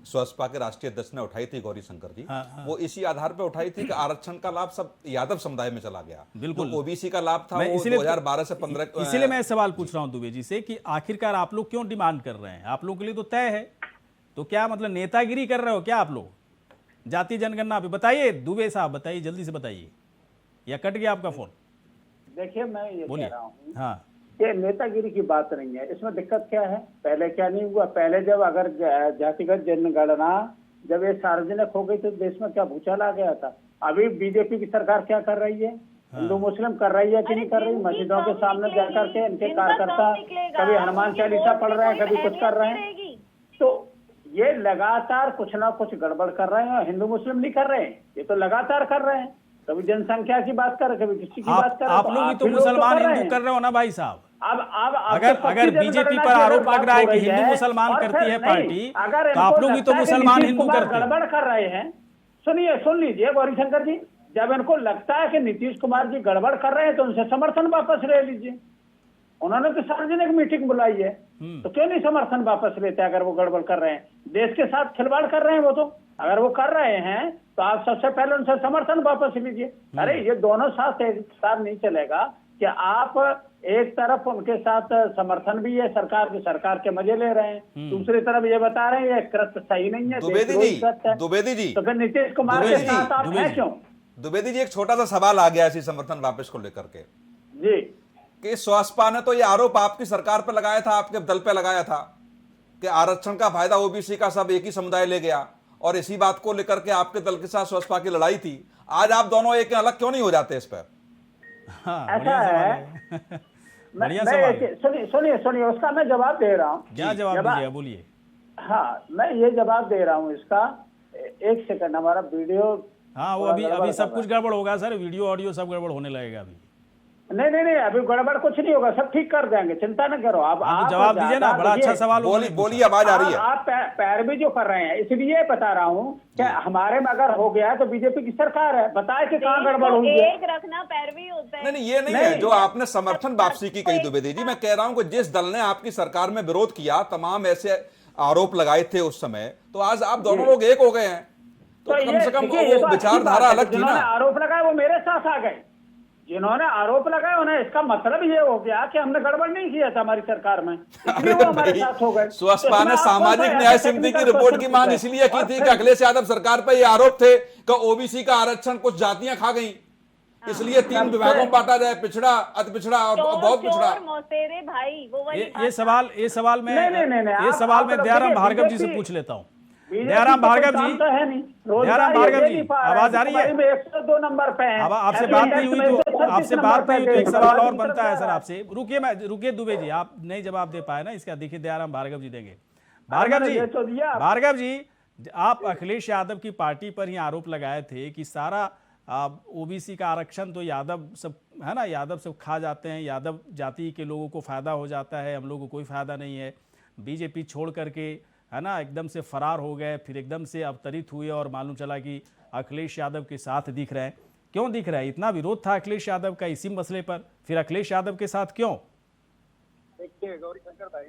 स्वसपा के राष्ट्रीय अध्यक्ष ने उठाई थी गौरी शंकर जी, वो इसी आधार पर उठाई थी कि आरक्षण का लाभ सब यादव समुदाय में चला गया।
बिल्कुल।
ओबीसी का लाभ था
मैं
वो
इसीलिए
2012 से 15
इसीलिए मैं सवाल पूछ रहा हूं दुबे जी से कि आखिरकार आप लोग क्यों डिमांड कर रहे हैं? आप लोगों के लिए तो तय है, तो क्या मतलब नेतागिरी कर रहे हो क्या आप लोग जाति जनगणना पे? बताइए दुबे साहब, बताइए, जल्दी से बताइए, या कट गया आपका फोन?
देखिए, मैं ये कह रहा हूँ
हाँ,
ये नेतागिरी की बात नहीं है। इसमें दिक्कत क्या है? पहले क्या नहीं हुआ? पहले जब अगर जातिगत जनगणना जब ये सार्वजनिक हो गई तो देश में क्या भूचाल आ गया था। अभी बीजेपी की सरकार क्या कर रही है? हिंदू मुस्लिम कर रही है कि नहीं कर रही? मस्जिदों के सामने जाकर के इनके कार्यकर्ता कभी हनुमान चालीसा पढ़ रहे हैं, कभी कुछ कर रहे हैं। तो ये लगातार कुछ ना कुछ गड़बड़ कर रहे हैं, और हिंदू मुस्लिम नहीं कर रहे हैं, ये तो लगातार कर रहे हैं। कभी जनसंख्या की बात कर रहे, कभी किसी की बात कर रहे।
आप लोग भी तो मुसलमान हिंदू कर रहे हो ना भाई साहब। अगर बीजेपी पर आरोप लग रहा है कि हिंदू मुसलमान करती है पार्टी, तो आप लोग भी तो मुसलमान हिंदू करते हैं।
गड़बड़ कर रहे हैं। सुन लीजिए गौरीशंकर जी, जब इनको लगता है कि नीतीश कुमार जी गड़बड़ कर रहे हैं तो उनसे समर्थन वापस ले लीजिए। उन्होंने तो सार्वजनिक मीटिंग बुलाई है, तो क्यों नहीं समर्थन वापस लेते? अगर वो गड़बड़ कर रहे हैं, देश के साथ खिलवाड़ कर रहे हैं, वो तो अगर वो कर रहे हैं तो आप सबसे पहले उनसे समर्थन वापस लीजिए। अरे ये दोनों साथ एक साथ नहीं चलेगा कि आप एक तरफ उनके साथ समर्थन भी है, सरकार के मजे ले रहे हैं, दूसरी तरफ ये बता रहे हैं ये कृत्य सही नहीं है,
द्विवेदी जी,
तो फिर नीतीश कुमार के साथ आप हैं क्यों?
द्विवेदी जी, एक छोटा सा सवाल आ गया इसी समर्थन वापस को लेकर के
जी,
कि स्वसपा ने तो ये आरोप आपकी सरकार पर लगाया था, आपके दल पे लगाया था कि आरक्षण का फायदा ओबीसी का सब एक ही समुदाय ले गया, और इसी बात को लेकर के आपके दल के साथ स्वसपा की लड़ाई थी। आज आप दोनों एक अलग क्यों नहीं हो जाते इस पर?
ऐसा है। सुनिए, उसका मैं जवाब दे रहा हूँ।
क्या जवाब दीजिए, बोलिए।
हाँ, मैं ये जवाब दे रहा हूँ इसका। एक सेकंड, हमारा वीडियो,
हाँ वो अभी सब कुछ गड़बड़ होगा सर, वीडियो ऑडियो सब गड़बड़ होने लगेगा अभी।
नहीं नहीं नहीं, अभी गड़बड़ कुछ नहीं होगा, सब ठीक कर देंगे, चिंता न करो आप।
तो जवाब दीजिए ना, बड़ा अच्छा सवाल
बोलिए बोलिए, आवाज आ रही है।
आप पैरवी जो कर रहे हैं, इसलिए बता रहा हूँ कि हमारे में अगर हो गया तो बीजेपी की सरकार है, बताए कि कहाँ गड़बड़ हुई है।
एक रखना पैरवी होता है।
नहीं नहीं, ये नहीं है जो आपने समर्थन वापसी की कही द्विवेदी जी। मैं कह रहा हूं कि जिस दल ने आपकी सरकार में विरोध किया, तमाम ऐसे आरोप लगाए थे उस समय, तो आज आप दोनों लोग एक हो गए हैं, तो कम से कम वो विचारधारा अलग थी ना।
आरोप लगाए वो मेरे साथ आ गए, जिन्होंने आरोप लगाए उन्हें, इसका मतलब ये हो गया कि हमने गड़बड़ नहीं किया था हमारी सरकार में, इसलिए वो हमारे साथ हो गए।
स्वसपा ने सामाजिक न्याय समिति की रिपोर्ट की मांग इसलिए की थी कि अखिलेश यादव सरकार पर ये आरोप थे कि ओबीसी का आरक्षण कुछ जातियां खा गई, इसलिए 3 विभागों में बांटा जाए, पिछड़ा, अति पिछड़ा और बहुत पिछड़ा।
मौसेरे भाई, वो वाली
ये सवाल मैं दयाराम भार्गव जी से पूछ लेता हूँ।
दयाराम
भार्गव जी, दयाराम भार्गव जी, आवाज आ रही है?
102 नंबर पे है।
अब आपसे बात नहीं हुई तो एक सवाल और बनता है सर आपसे। रुकिए दुबे जी, आप नहीं जवाब दे पाए ना इसका, देखिए दयाराम भार्गव जी देंगे। भार्गव जी, आप अखिलेश यादव की पार्टी पर ही आरोप लगाए थे कि सारा ओबीसी का आरक्षण तो यादव सब है ना, यादव सब खा जाते हैं, यादव जाति के लोगों को फायदा हो जाता है, हम लोगों को कोई फायदा नहीं है। बीजेपी छोड़ करके है ना एकदम से फरार हो गए, फिर एकदम से अवतरित हुए और मालूम चला कि अखिलेश यादव के साथ दिख रहे हैं। क्यों दिख रहा है? इतना विरोध था अखिलेश यादव का इसी मसले पर, फिर अखिलेश यादव के साथ क्यों?
देखिए गौरीशंकर भाई,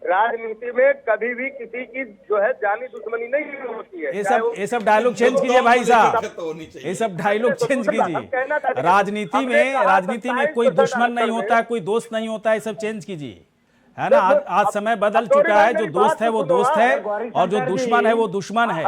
राजनीति में कभी भी किसी की जो है जानी दुश्मनी नहीं होती है।
ये सब डायलॉग चेंज कीजिए भाई साहब, ये सब डायलॉग चेंज कीजिए। राजनीति में कोई दुश्मन नहीं होता, कोई दोस्त नहीं होता, ये सब चेंज कीजिए, है ना। आज समय बदल चुका है, जो दोस्त है वो दोस्त है और जो दुश्मन है वो दुश्मन है।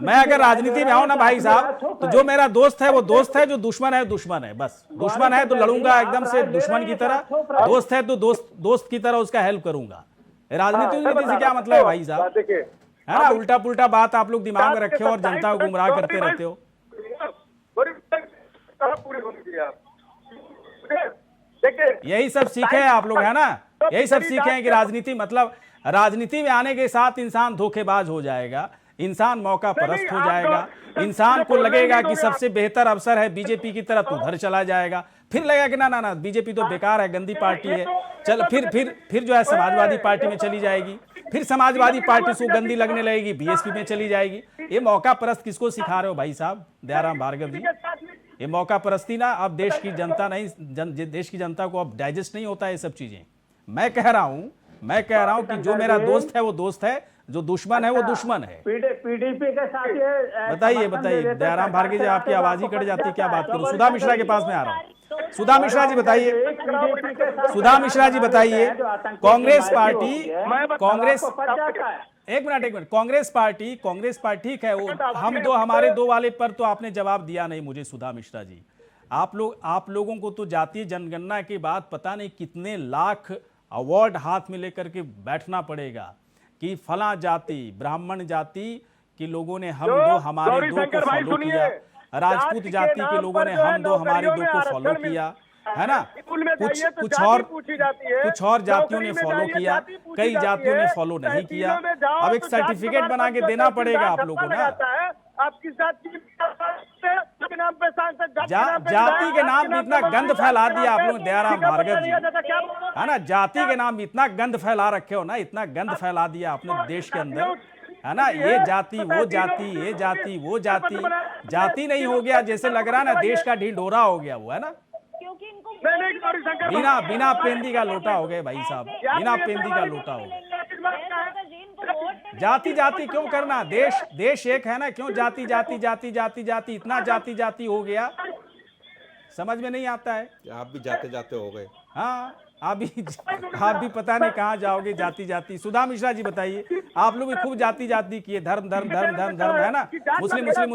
मैं अगर राजनीति में आऊं ना भाई साहब, तो जो मेरा दोस्त है वो दोस्त है, जो दुश्मन है दुश्मन है, बस। दुश्मन है तो लड़ूंगा एकदम से दुश्मन की तरह, दोस्त है तो दोस्त की तरह उसका हेल्प करूंगा। राजनीति से क्या मतलब है भाई साहब, है ना। उल्टा पुल्टा बात आप लोग दिमाग में रखे हो और जनता को गुमराह करते रहते हो। यही सब सीखे हैं आप लोग, है ना, यही सब सीखे हैं कि राजनीति मतलब राजनीति में आने के साथ इंसान धोखेबाज हो जाएगा, इंसान मौका परस्त हो जाएगा, इंसान को लगेगा कि सबसे बेहतर अवसर है बीजेपी की तरफ, उधर चला जाएगा, फिर लगेगा कि ना बीजेपी तो बेकार है, गंदी पार्टी है, चल फिर जो है समाजवादी पार्टी में चली जाएगी, फिर समाजवादी पार्टी से गंदी लगने लगेगी, बीएसपी में चली जाएगी। ये मौका परस्त किसको सिखा रहे हो भाई साहब दयाराम भार्गव जी? ये मौका परस्ती ना, अब देश की जनता नहीं, देश की जनता को अब डाइजेस्ट नहीं होता है ये सब चीजें। मैं कह रहा हूं कि जो मेरा दोस्त है वो दोस्त है, जो दुश्मन है वो दुश्मन है।
पीडीपी के साथ
बताइए दयाराम भार्गव जी, आपकी आवाज ही कट जाती है, क्या बात करूं। सुधा मिश्रा के पास में आ रहा हूं। सुधा मिश्रा जी बताइए, एक मिनट, कांग्रेस पार्टी ठीक है, वो हमारे दो वाले पर तो आपने जवाब दिया नहीं मुझे सुधा मिश्रा जी। आप लोगों को तो जातीय जनगणना के बाद पता नहीं कितने लाख अवार्ड हाथ में लेकर के बैठना पड़ेगा कि फला जाति, ब्राह्मण जाति के लोगों ने हमारे दो को फॉलो किया, राजपूत जाति के लोगों ने हमारे दो को फॉलो किया, है ना। कुछ और जातियों ने फॉलो किया, कई जातियों ने फॉलो नहीं किया। अब एक सर्टिफिकेट बना के देना पड़ेगा आप लोगों को ना।
आपकी जाति के नाम पे
जाति के नाम भी इतना गंद फैला दिया आप लोग दयाराम भार्गव जी, है ना। जाति के नाम इतना गंद फैला रखे हो ना, इतना गंद फैला दिया आपने देश के अंदर, है ना। ये जाति वो जाति, ये जाति वो जाति, जाति नहीं हो गया जैसे लग रहा है ना, देश का ढिंढोरा हो गया वो, है ना। बिना पेंदी का लोटा हो गए भाई साहब, बिना पेंदी का लोटा हो गया। जाति क्यों करना, देश एक है ना, क्यों जाति इतना जाति हो गया, समझ में नहीं आता है।
आप भी जाते हो गए।
हाँ, आप भी पता नहीं कहाँ जाओगे जाति। सुधा मिश्रा जी बताइए, आप लोग भी खूब जाति किए, धर्म है ना, मुस्लिम है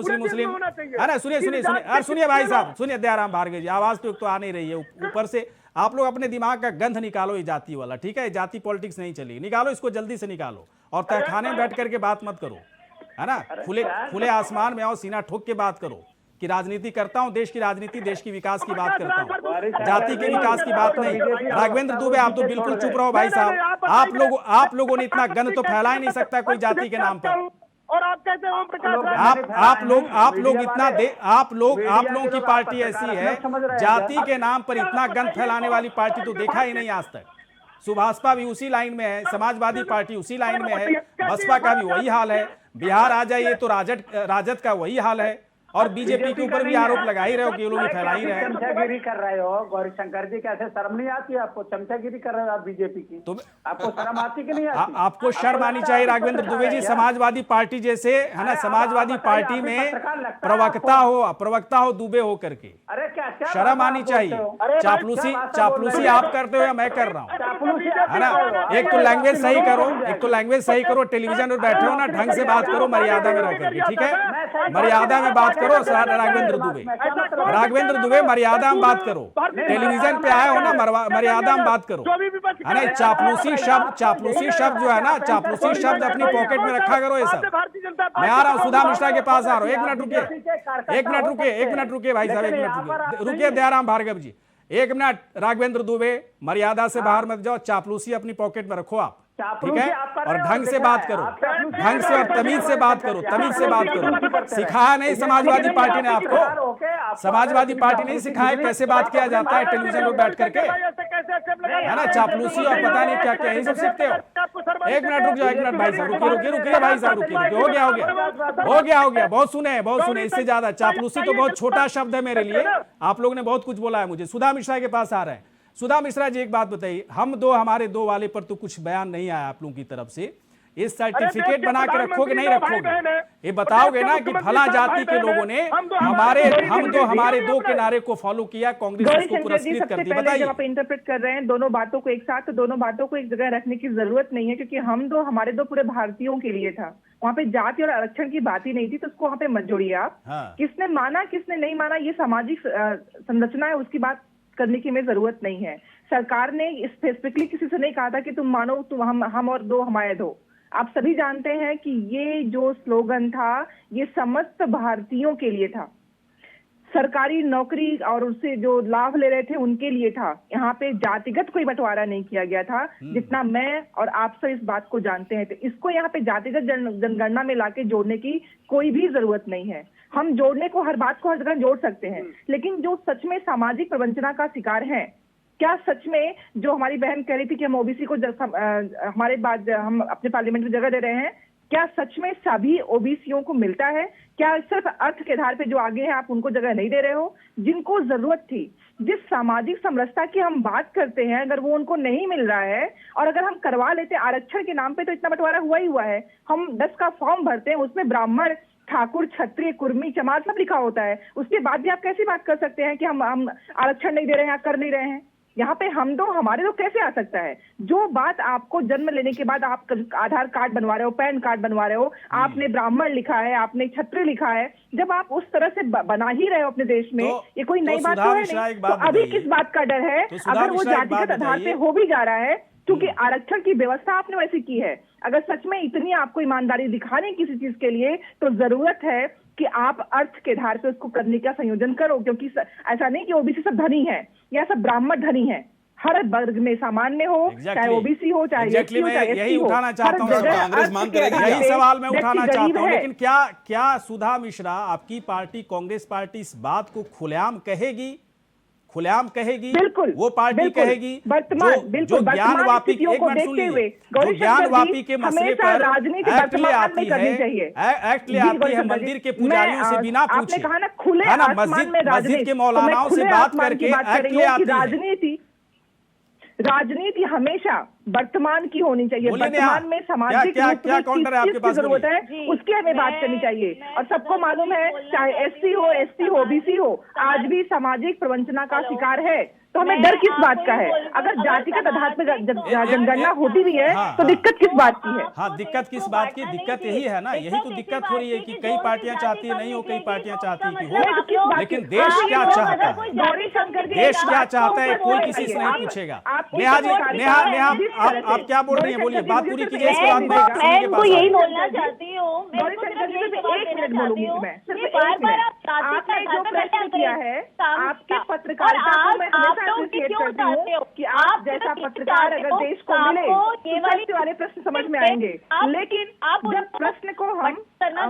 ना। सुनिए भाई साहब, सुनिए दयाराम भार्गव जी, आवाज तो आ नहीं रही है, ऊपर से आप लोग अपने दिमाग का गंध निकालो ये जाति वाला, ठीक है। जाति पॉलिटिक्स नहीं चलेगी, निकालो इसको, जल्दी से निकालो, और तहखाने में बैठ करके बात मत करो, है ना। खुले आसमान में आओ, सीना ठोक के बात करो कि राजनीति करता हूं, देश की राजनीति, देश की विकास की बात करता हूं, जाति के विकास की बात नहीं। राघवेंद्र दुबे, आप तो बिल्कुल चुप रहो भाई साहब। आप लोगों ने इतना गंद तो फैला ही नहीं सकता कोई जाति के नाम पर।
और आपका कैसे ओम प्रकाश राय
आप लोग आप लोगों की पार्टी ऐसी है, जाति के नाम पर इतना गंद फैलाने वाली पार्टी तो देखा ही नहीं आज तक। सुभाषपा भी उसी लाइन में है, समाजवादी पार्टी उसी लाइन में है, बसपा का भी वही हाल है, बिहार आ जाइए तो राजद का वही हाल है, और बीजेपी के ऊपर भी आरोप लगा ही रहे हो कि ये लोग भी फैला ही रहे हैं।
चमचागिरी कर रहे हो गौरीशंकर जी, कैसे शर्म नहीं आती आपको? चमचागिरी कर रहे हो आप बीजेपी की,
तो
आपको शर्म आती कि नहीं आती?
आपको शर्म आनी चाहिए राघवेंद्र दुबे जी। समाजवादी पार्टी जैसे है ना, समाजवादी पार्टी में प्रवक्ता हो दुबे हो करके,
अरे क्या
शर्म आनी चाहिए। चापलूसी आप करते हो या मैं कर रहा हूँ, है ना? एक तो लैंग्वेज सही करो, टेलीविजन पर बैठे हो ना, ढंग से बात करो, मर्यादा में रह करके, ठीक है? मर्यादा में बात करो। राघवेंद्र दुबे मर्यादा में बात करो, टेलीविजन पे आए हो ना, मर्यादा में बात करो, है ना? चापलूसी शब्द जो है ना, चापलूसी शब्द अपनी पॉकेट में रखा करो। ये सब मैं आ रहा हूँ, सुधा मिश्रा के पास आ रहा हूँ, एक मिनट रुकिए भाई साहब, एक मिनट रुकिए दयाराम भार्गव जी, एक मिनट। राघवेंद्र दुबे मर्यादा से बाहर मत जाओ, चापलूसी अपनी पॉकेट में रखो आप, ठीक है? और ढंग से बात करो, ढंग से और तमीज से बात करो, सिखाया नहीं समाजवादी पार्टी ने आपको, समाजवादी पार्टी नहीं सिखाया कैसे बात किया जाता है टेलीविजन पर बैठ करके, है ना? चापलूसी और पता नहीं क्या क्या, यही सब सीखते हो। एक मिनट रुक जाओ, एक मिनट भाई साहब, रुकिए भाई साहब, रुकिए। हो गया, बहुत सुने, इससे ज्यादा चापलूसी तो बहुत छोटा शब्द है मेरे लिए। आप लोगों ने बहुत कुछ बोला है मुझे। सुधा मिश्रा के पास आ रहे हैं। सुधा मिश्रा जी, एक बात बताइए, हमारे दो वाले पर तो कुछ बयान नहीं आया आप लोगों की तरफ से, ये सर्टिफिकेट बना के रखोगे नहीं रखोगे? ये बताओगे ना कि फला जाति के लोगों ने हमारे दो के नारे को फॉलो किया, कांग्रेस उसको पुरस्कृत कर दी। बताइए।
जब आप इंटरप्रेट कर रहे हैं दोनों बातों को एक साथ, तो दोनों बातों को एक जगह रखने की जरूरत नहीं है, क्योंकि हमारे दो पूरे भारतीयों के लिए था। वहाँ पे जाति और आरक्षण की बात ही नहीं थी, तो उसको वहाँ पे मत जोड़िए आप।
हाँ।
किसने माना किसने नहीं माना, ये सामाजिक संरचना है, उसकी बात करने की हमें जरूरत नहीं है। सरकार ने स्पेसिफिकली किसी से नहीं कहा था कि तुम मानो, तुम हम और दो हमारे दो। आप सभी जानते हैं कि ये जो स्लोगन था, ये समस्त भारतीयों के लिए था, सरकारी नौकरी और उससे जो लाभ ले रहे थे उनके लिए था। यहाँ पे जातिगत कोई बंटवारा नहीं किया गया था, जितना मैं और आप सब इस बात को जानते हैं। तो इसको यहाँ पे जातिगत जनगणना में लाके जोड़ने की कोई भी जरूरत नहीं है। हम जोड़ने को हर बात को हर जगह जोड़ सकते हैं, लेकिन जो सच में सामाजिक प्रवंचना का शिकार है, क्या सच में जो हमारी बहन कह रही थी कि हम ओबीसी को हमारे बाद हम अपने पार्लियामेंट में जगह दे रहे हैं, क्या सच में सभी ओबीसीओं को मिलता है? क्या सिर्फ अर्थ के आधार पे जो आगे हैं आप उनको जगह नहीं दे रहे हो? जिनको जरूरत थी, जिस सामाजिक समरसता की हम बात करते हैं, अगर वो उनको नहीं मिल रहा है, और अगर हम करवा लेते आरक्षण के नाम पे, तो इतना बंटवारा हुआ ही हुआ है। हम 10 का फॉर्म भरते हैं, उसमें ब्राह्मण, ठाकुर, क्षत्रिय, कुर्मी, चमार सब लिखा होता है। उसके बाद भी आप कैसी बात कर सकते हैं कि हम आरक्षण नहीं दे रहे हैं, कर नहीं रहे हैं? यहाँ पे हम दो हमारे दो कैसे आ सकता है? जो बात आपको जन्म लेने के बाद आप आधार कार्ड बनवा रहे हो, पैन कार्ड बनवा रहे हो, आपने ब्राह्मण लिखा है, आपने क्षत्रिय लिखा है, जब आप उस तरह से बना ही रहे हो अपने देश में, ये कोई नई बात तो है नहीं। तो अभी किस बात का डर है? अगर वो जातिगत आधार पे हो भी जा रहा है, क्योंकि आरक्षण की व्यवस्था आपने वैसी की है। अगर सच में इतनी आपको ईमानदारी दिखानी किसी चीज के लिए, तो जरूरत है कि आप अर्थ के आधार पे उसको करने का संयोजन करो, क्योंकि ऐसा नहीं कि ओबीसी सब धनी है या सब ब्राह्मण धनी है। हर वर्ग में सामान्य हो, चाहे ओबीसी हो, चाहे एससी हो, चाहे एसटी हो,
यही सवाल मैं उठाना चाहता हूं। लेकिन क्या सुधा मिश्रा, आपकी पार्टी कांग्रेस पार्टी इस बात को खुलेआम कहेगी? बिल्कुल, वो पार्टी कहेगी जो ज्ञानवापी, एक मिनट सुनिए, जो ज्ञानवापी के मसले पर एक्ट ले आती है, मंदिर के पुजारियों से बिना पूछे, है ना, मस्जिद के मौलानाओं से बात करके एक्ट ले आती है।
राजनीति हमेशा वर्तमान की होनी चाहिए। वर्तमान में सामाजिक जरूरत है, उसकी हमें बात करनी चाहिए। और सबको मालूम है, चाहे एससी हो, एसटी हो, ओबीसी हो, आज भी सामाजिक प्रवंचना का शिकार है। तो हमें डर किस बात का है? अगर जातिगत आधार पर जनगणना होती भी है, तो दिक्कत किस बात की है?
हाँ, दिक्कत किस बात की? दिक्कत यही है ना, यही तो दिक्कत हो रही है कि कई पार्टियां चाहती है नहीं हो, कई पार्टियां चाहती है कि हो, लेकिन देश क्या चाहता है? देश क्या चाहता है, कोई किसी से नहीं पूछेगा। नेहा, आप क्या बोल रही हैं? बोलिए, बात पूरी कीजिए, इसके बाद
मैं यही बोलना चाहती हूँ।
एक मिनट बोलूंगी मैं, सिर्फ एक मिनट। आपने जो प्रश्न किया है, आपके पत्रकारिता को मैं हमेशा अप्रिशिएट करती हूँ कि आप जैसा पत्रकार अगर देश को मिले तो वाले प्रश्न समझ में आएंगे, लेकिन जब प्रश्न को हम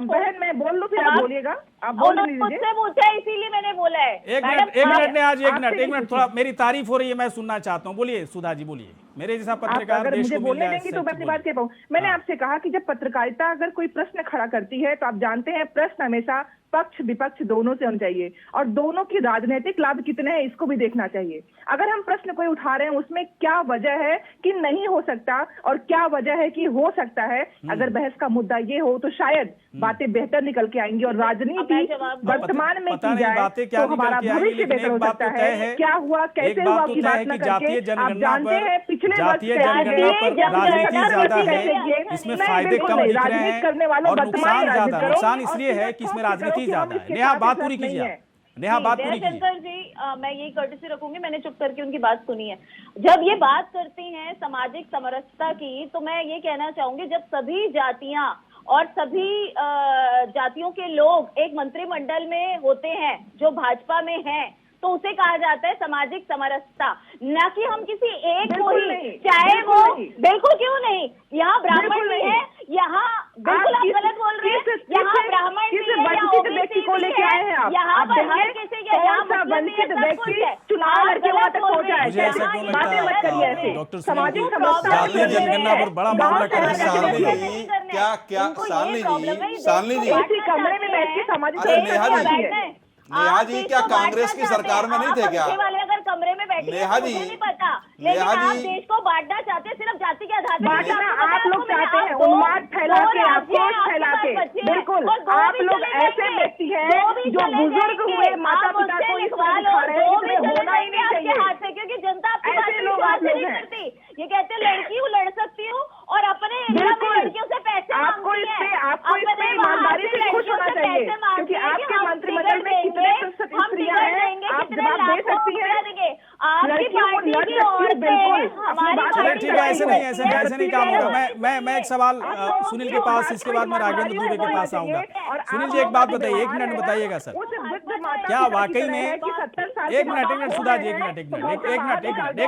बहन मैं बोल लूँ फिर आप बोलिएगा, आप बोल लीजिए।
पूछा इसीलिए मैंने बोला है।
एक मिनट ने आज एक मिनट थोड़ा मेरी तारीफ हो रही है, मैं सुनना चाहता हूँ। बोलिए सुधा जी, बोलिए। मेरे जैसा पत्रकार
अगर मुझे बोलने देंगी तो मैं अपनी बात कह पाऊँ। मैंने आपसे कहा कि जब पत्रकारिता अगर कोई प्रश्न खड़ा करती है तो आप जानते हैं प्रश्न हमेशा पक्ष विपक्ष दोनों से होना चाहिए और दोनों की राजनीतिक लाभ कितने हैं इसको भी देखना चाहिए। अगर हम प्रश्न कोई उठा रहे हैं उसमें क्या वजह है कि नहीं हो सकता और क्या वजह है कि हो सकता है, अगर बहस का मुद्दा ये हो तो शायद बातें बेहतर निकल के आएंगी और राजनीति वर्तमान में की जाए तो हमारा भविष्य बेहतर हो सकता है। क्या हुआ कैसे हुआ की बात न करके आप जानते हैं पिछले
जातीय जनगणना पर राजनीति ज्यादा है, इसमें फायदे कम दिख रहे हैं और नुकसान ज्यादा। नुकसान इसलिए है कि इसमें राजनीति ज्यादा है। नेहा बात पूरी कीजिए, नेहा बात पूरी कीजिए।
शंकर जी, मैं यही कर्टसी रखूंगी, मैंने चुप करके उनकी बात सुनी है। जब ये बात करती हैं सामाजिक समरसता की, तो मैं ये कहना चाहूंगी जब सभी जातियां और सभी जातियों के लोग एक मंत्रिमंडल में होते हैं जो भाजपा में हैं, तो उसे कहा जाता है सामाजिक समरसता, न कि हम किसी एक को ही, चाहे वो बिल्कुल क्यों नहीं, यहाँ ब्राह्मण भी है, यहाँ बिल्कुल आप गलत बोल रहे हैं, यहाँ ब्राह्मण भी है,
व्यक्ति को लेके आए हैं आप,
यहाँ पर हर किसी के यहाँ
वंचित व्यक्ति चुनाव लड़के वहां तक पहुंच जाए। बातें मत करिए ऐसे।
डॉक्टर
सामाजिक
जातीय जनगणना पर बड़ा मामला कर रहे हैं।
क्या सालनी जी
इसी कमरे में बैठ के सामाजिक
नेहा जी क्या कांग्रेस की सरकार में नहीं थे क्या?
वाले अगर कमरे में बैठे
नेहा जी,
नहीं पता, लेकिन आप देश को बांटना चाहते हैं सिर्फ जाति के आधार पर।
बांटना आप लोग चाहते हैं, उन्माद फैला के, आक्रोश फैला के। बिल्कुल, आप लोग ऐसे व्यक्ति हैं जो बुजुर्ग हुए माता पिता को इस तरह दिखा रहे हैं, इसमें होना ही नहीं चाहिए,
क्योंकि जनता आपकी
ऐसे लोग आप लोग
नहीं
हैं।
करती। ये कहते हैं लड़की हूँ, लड़ सकती हूँ और अपने लड़कियों से पैसे
आपको इसमें ईमानदारी से खुश होना चाहिए, क्योंकि आपके मंत्रिमंडल में कितने प्रतिशत स्त्रियां हैं, आप जवाब दे सकती हैं।
चलिए ठीक है, ऐसे नहीं काम होगा। मैं एक सवाल सुनील के पास, इसके बाद मैं राघवेंद्र दुबे के पास आऊंगा। सुनील जी एक बात बताइए, एक मिनट बताइएगा सर, क्या वाकई में एक मिनट सुधा जी, एक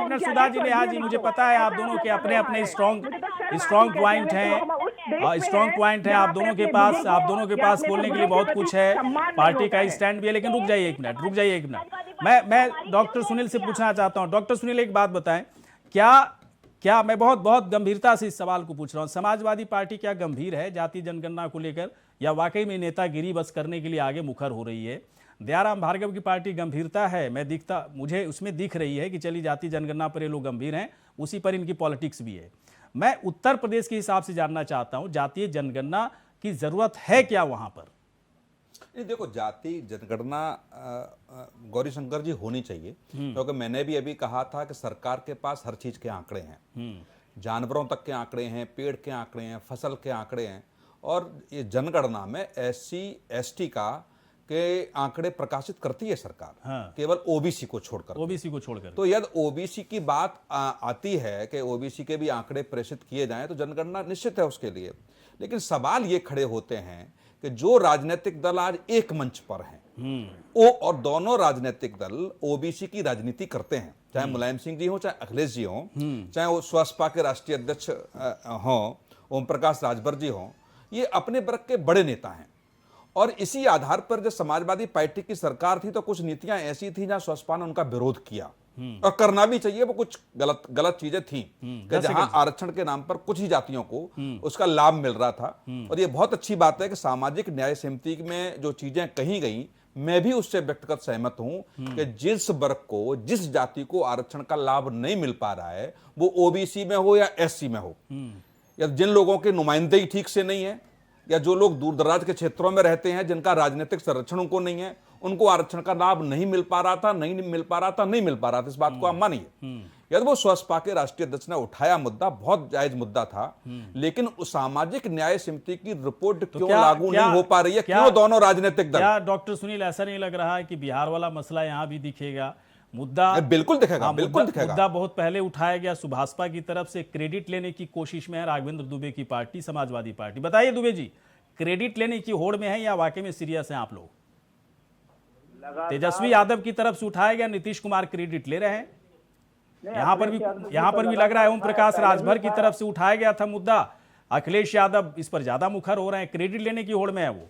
मिनट सुधा जी, नेहा जी, मुझे पता है आप दोनों के अपने अपने स्ट्रॉन्ग पॉइंट हैं, स्ट्रॉन्ग पॉइंट है आप दोनों के पास बोलने के लिए बहुत कुछ है, पार्टी का स्टैंड भी है। लेकिन रुक जाइए एक मिनट, मैं डॉक्टर सुनील से पूछना चाहता हूं। डॉक्टर सुनील एक बात बताएं, क्या मैं बहुत गंभीरता से इस सवाल को पूछ रहा हूं, समाजवादी पार्टी क्या गंभीर है जातीय जनगणना को लेकर, या वाकई में नेतागिरी बस करने के लिए आगे मुखर हो रही है? दयाराम भार्गव की पार्टी गंभीरता है, मुझे उसमें दिख रही है कि चली जातीय जनगणना पर ये लोग गंभीर हैं, उसी पर इनकी पॉलिटिक्स भी है। मैं उत्तर प्रदेश के हिसाब से जानना चाहता हूं, जातीय जनगणना की जरूरत है क्या वहां पर?
देखो, जाति जनगणना गौरी शंकर जी होनी चाहिए, क्योंकि मैंने भी अभी कहा था कि सरकार के पास हर चीज के आंकड़े हैं, जानवरों तक के आंकड़े हैं, पेड़ के आंकड़े हैं, फसल के आंकड़े हैं, और ये जनगणना में SC/ST का के आंकड़े प्रकाशित करती है सरकार। हाँ। केवल ओबीसी को छोड़कर। तो यदि ओबीसी की बात आती है कि ओबीसी के भी आंकड़े प्रेषित किए जाएं तो जनगणना निश्चित है उसके लिए। लेकिन सवाल ये खड़े होते हैं कि जो राजनीतिक दल आज एक मंच पर हैं, और दोनों राजनीतिक दल ओबीसी की राजनीति करते हैं, चाहे मुलायम सिंह जी हो, चाहे अखिलेश जी हो, चाहे वो स्वसपा के राष्ट्रीय अध्यक्ष हो ओम प्रकाश राजभर जी हो, ये अपने वर्ग के बड़े नेता हैं। और इसी आधार पर जब समाजवादी पार्टी की सरकार थी तो कुछ नीतियां ऐसी थी जहां स्वसपा ने उनका विरोध किया, और करना भी चाहिए। वो कुछ गलत चीजें थी कि जहां आरक्षण के नाम पर कुछ ही जातियों को उसका लाभ मिल रहा था। और ये बहुत अच्छी बात है कि सामाजिक न्याय समिति में जो चीजें कही गई, मैं भी उससे व्यक्तिगत सहमत हूं कि जिस वर्ग को, जिस जाति को आरक्षण का लाभ नहीं मिल पा रहा है, वो ओबीसी में हो या SC में हो, या जिन लोगों की नुमाइंदगी ठीक से नहीं है, या जो लोग दूर दराज के क्षेत्रों में रहते हैं जिनका राजनीतिक संरक्षण उनको नहीं है, उनको आरक्षण का लाभ नहीं मिल पा रहा था, इस बात को आप मानिए। यदि वो स्वसपा के राष्ट्रीय अध्यक्ष ने उठाया मुद्दा, बहुत जायज मुद्दा था, लेकिन उस सामाजिक न्याय समिति की रिपोर्ट क्यों लागू नहीं हो पा रही है? क्यों दोनों राजनीतिक दल?
क्या डॉक्टर सुनील ऐसा नहीं लग रहा है कि बिहार वाला मसला यहां भी दिखेगा? मुद्दा
बिल्कुल दिखेगा, बिल्कुल दिखेगा।
मुद्दा बहुत पहले उठाया गया, सुभाषपा की तरफ से क्रेडिट लेने की कोशिश में है राघवेंद्र दुबे की पार्टी, समाजवादी पार्टी। बताइए दुबे जी, क्रेडिट लेने की होड़ में है या वाकई में सीरियस हैं आप लोग? तेजस्वी यादव की तरफ से उठाया गया, नीतीश कुमार क्रेडिट ले रहे हैं। यहाँ पर भी लग रहा है ओम प्रकाश राजभर की तरफ से उठाया गया था मुद्दा, अखिलेश यादव इस पर ज्यादा मुखर हो रहे हैं, क्रेडिट लेने की होड़ में है वो।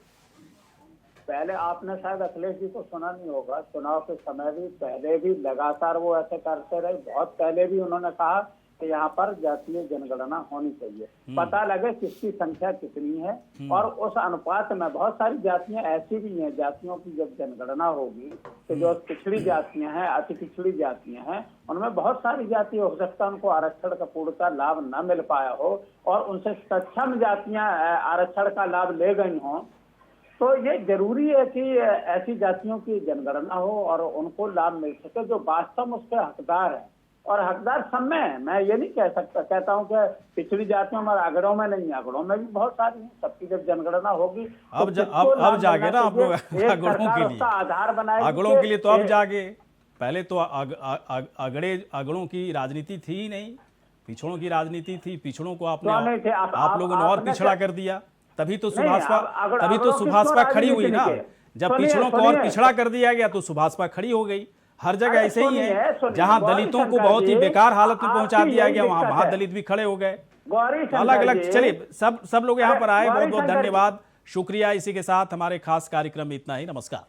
पहले आपने शायद अखिलेश जी को सुना नहीं होगा, चुनाव के समय भी पहले भी लगातार वो ऐसे करते रहे। बहुत पहले भी उन्होंने कहा कि यहाँ पर जातीय जनगणना होनी चाहिए, पता लगे किसकी संख्या कितनी है, और उस अनुपात में बहुत सारी जातियां ऐसी भी हैं, जातियों की जब जनगणना होगी तो जो पिछड़ी जातियां हैं, अति पिछड़ी जातियां हैं, उनमें बहुत सारी जाति हो सकता है उनको आरक्षण का पूर्णतः लाभ न मिल पाया हो, और उनसे सक्षम जातियां आरक्षण का लाभ ले गई हों, तो ये जरूरी है कि ऐसी जातियों की जनगणना हो और उनको लाभ मिल सके जो वास्तव में उसके हकदार है। और हकदार सब में है, मैं ये नहीं कहता हूँ कि पिछड़ी जातियों में अगड़ों में नहीं, अगड़ों में भी बहुत सारी हैं। सबकी जब जनगणना होगी
अब जागे ना आप लोग अगड़ों के लिए,
आधार बनाए
अगड़ों के लिए तो अब जागे। पहले तो अगड़ों की राजनीति थी ही नहीं, पिछड़ों की राजनीति थी। पिछड़ों को आप लोगों ने और पिछड़ा कर दिया, तभी तो सुभाषपा खड़ी हुई ना। जब पिछड़ों को और पिछड़ा कर दिया गया तो सुभाषपा खड़ी हो गई। हर जगह ऐसे ही है, जहां दलितों को बहुत ही बेकार हालत में पहुंचा दिया गया, वहां महादलित भी खड़े हो गए। अलग अलग, चलिए सब लोग यहाँ पर आए, बहुत बहुत धन्यवाद, शुक्रिया। इसी के साथ हमारे खास कार्यक्रम में इतना ही। नमस्कार।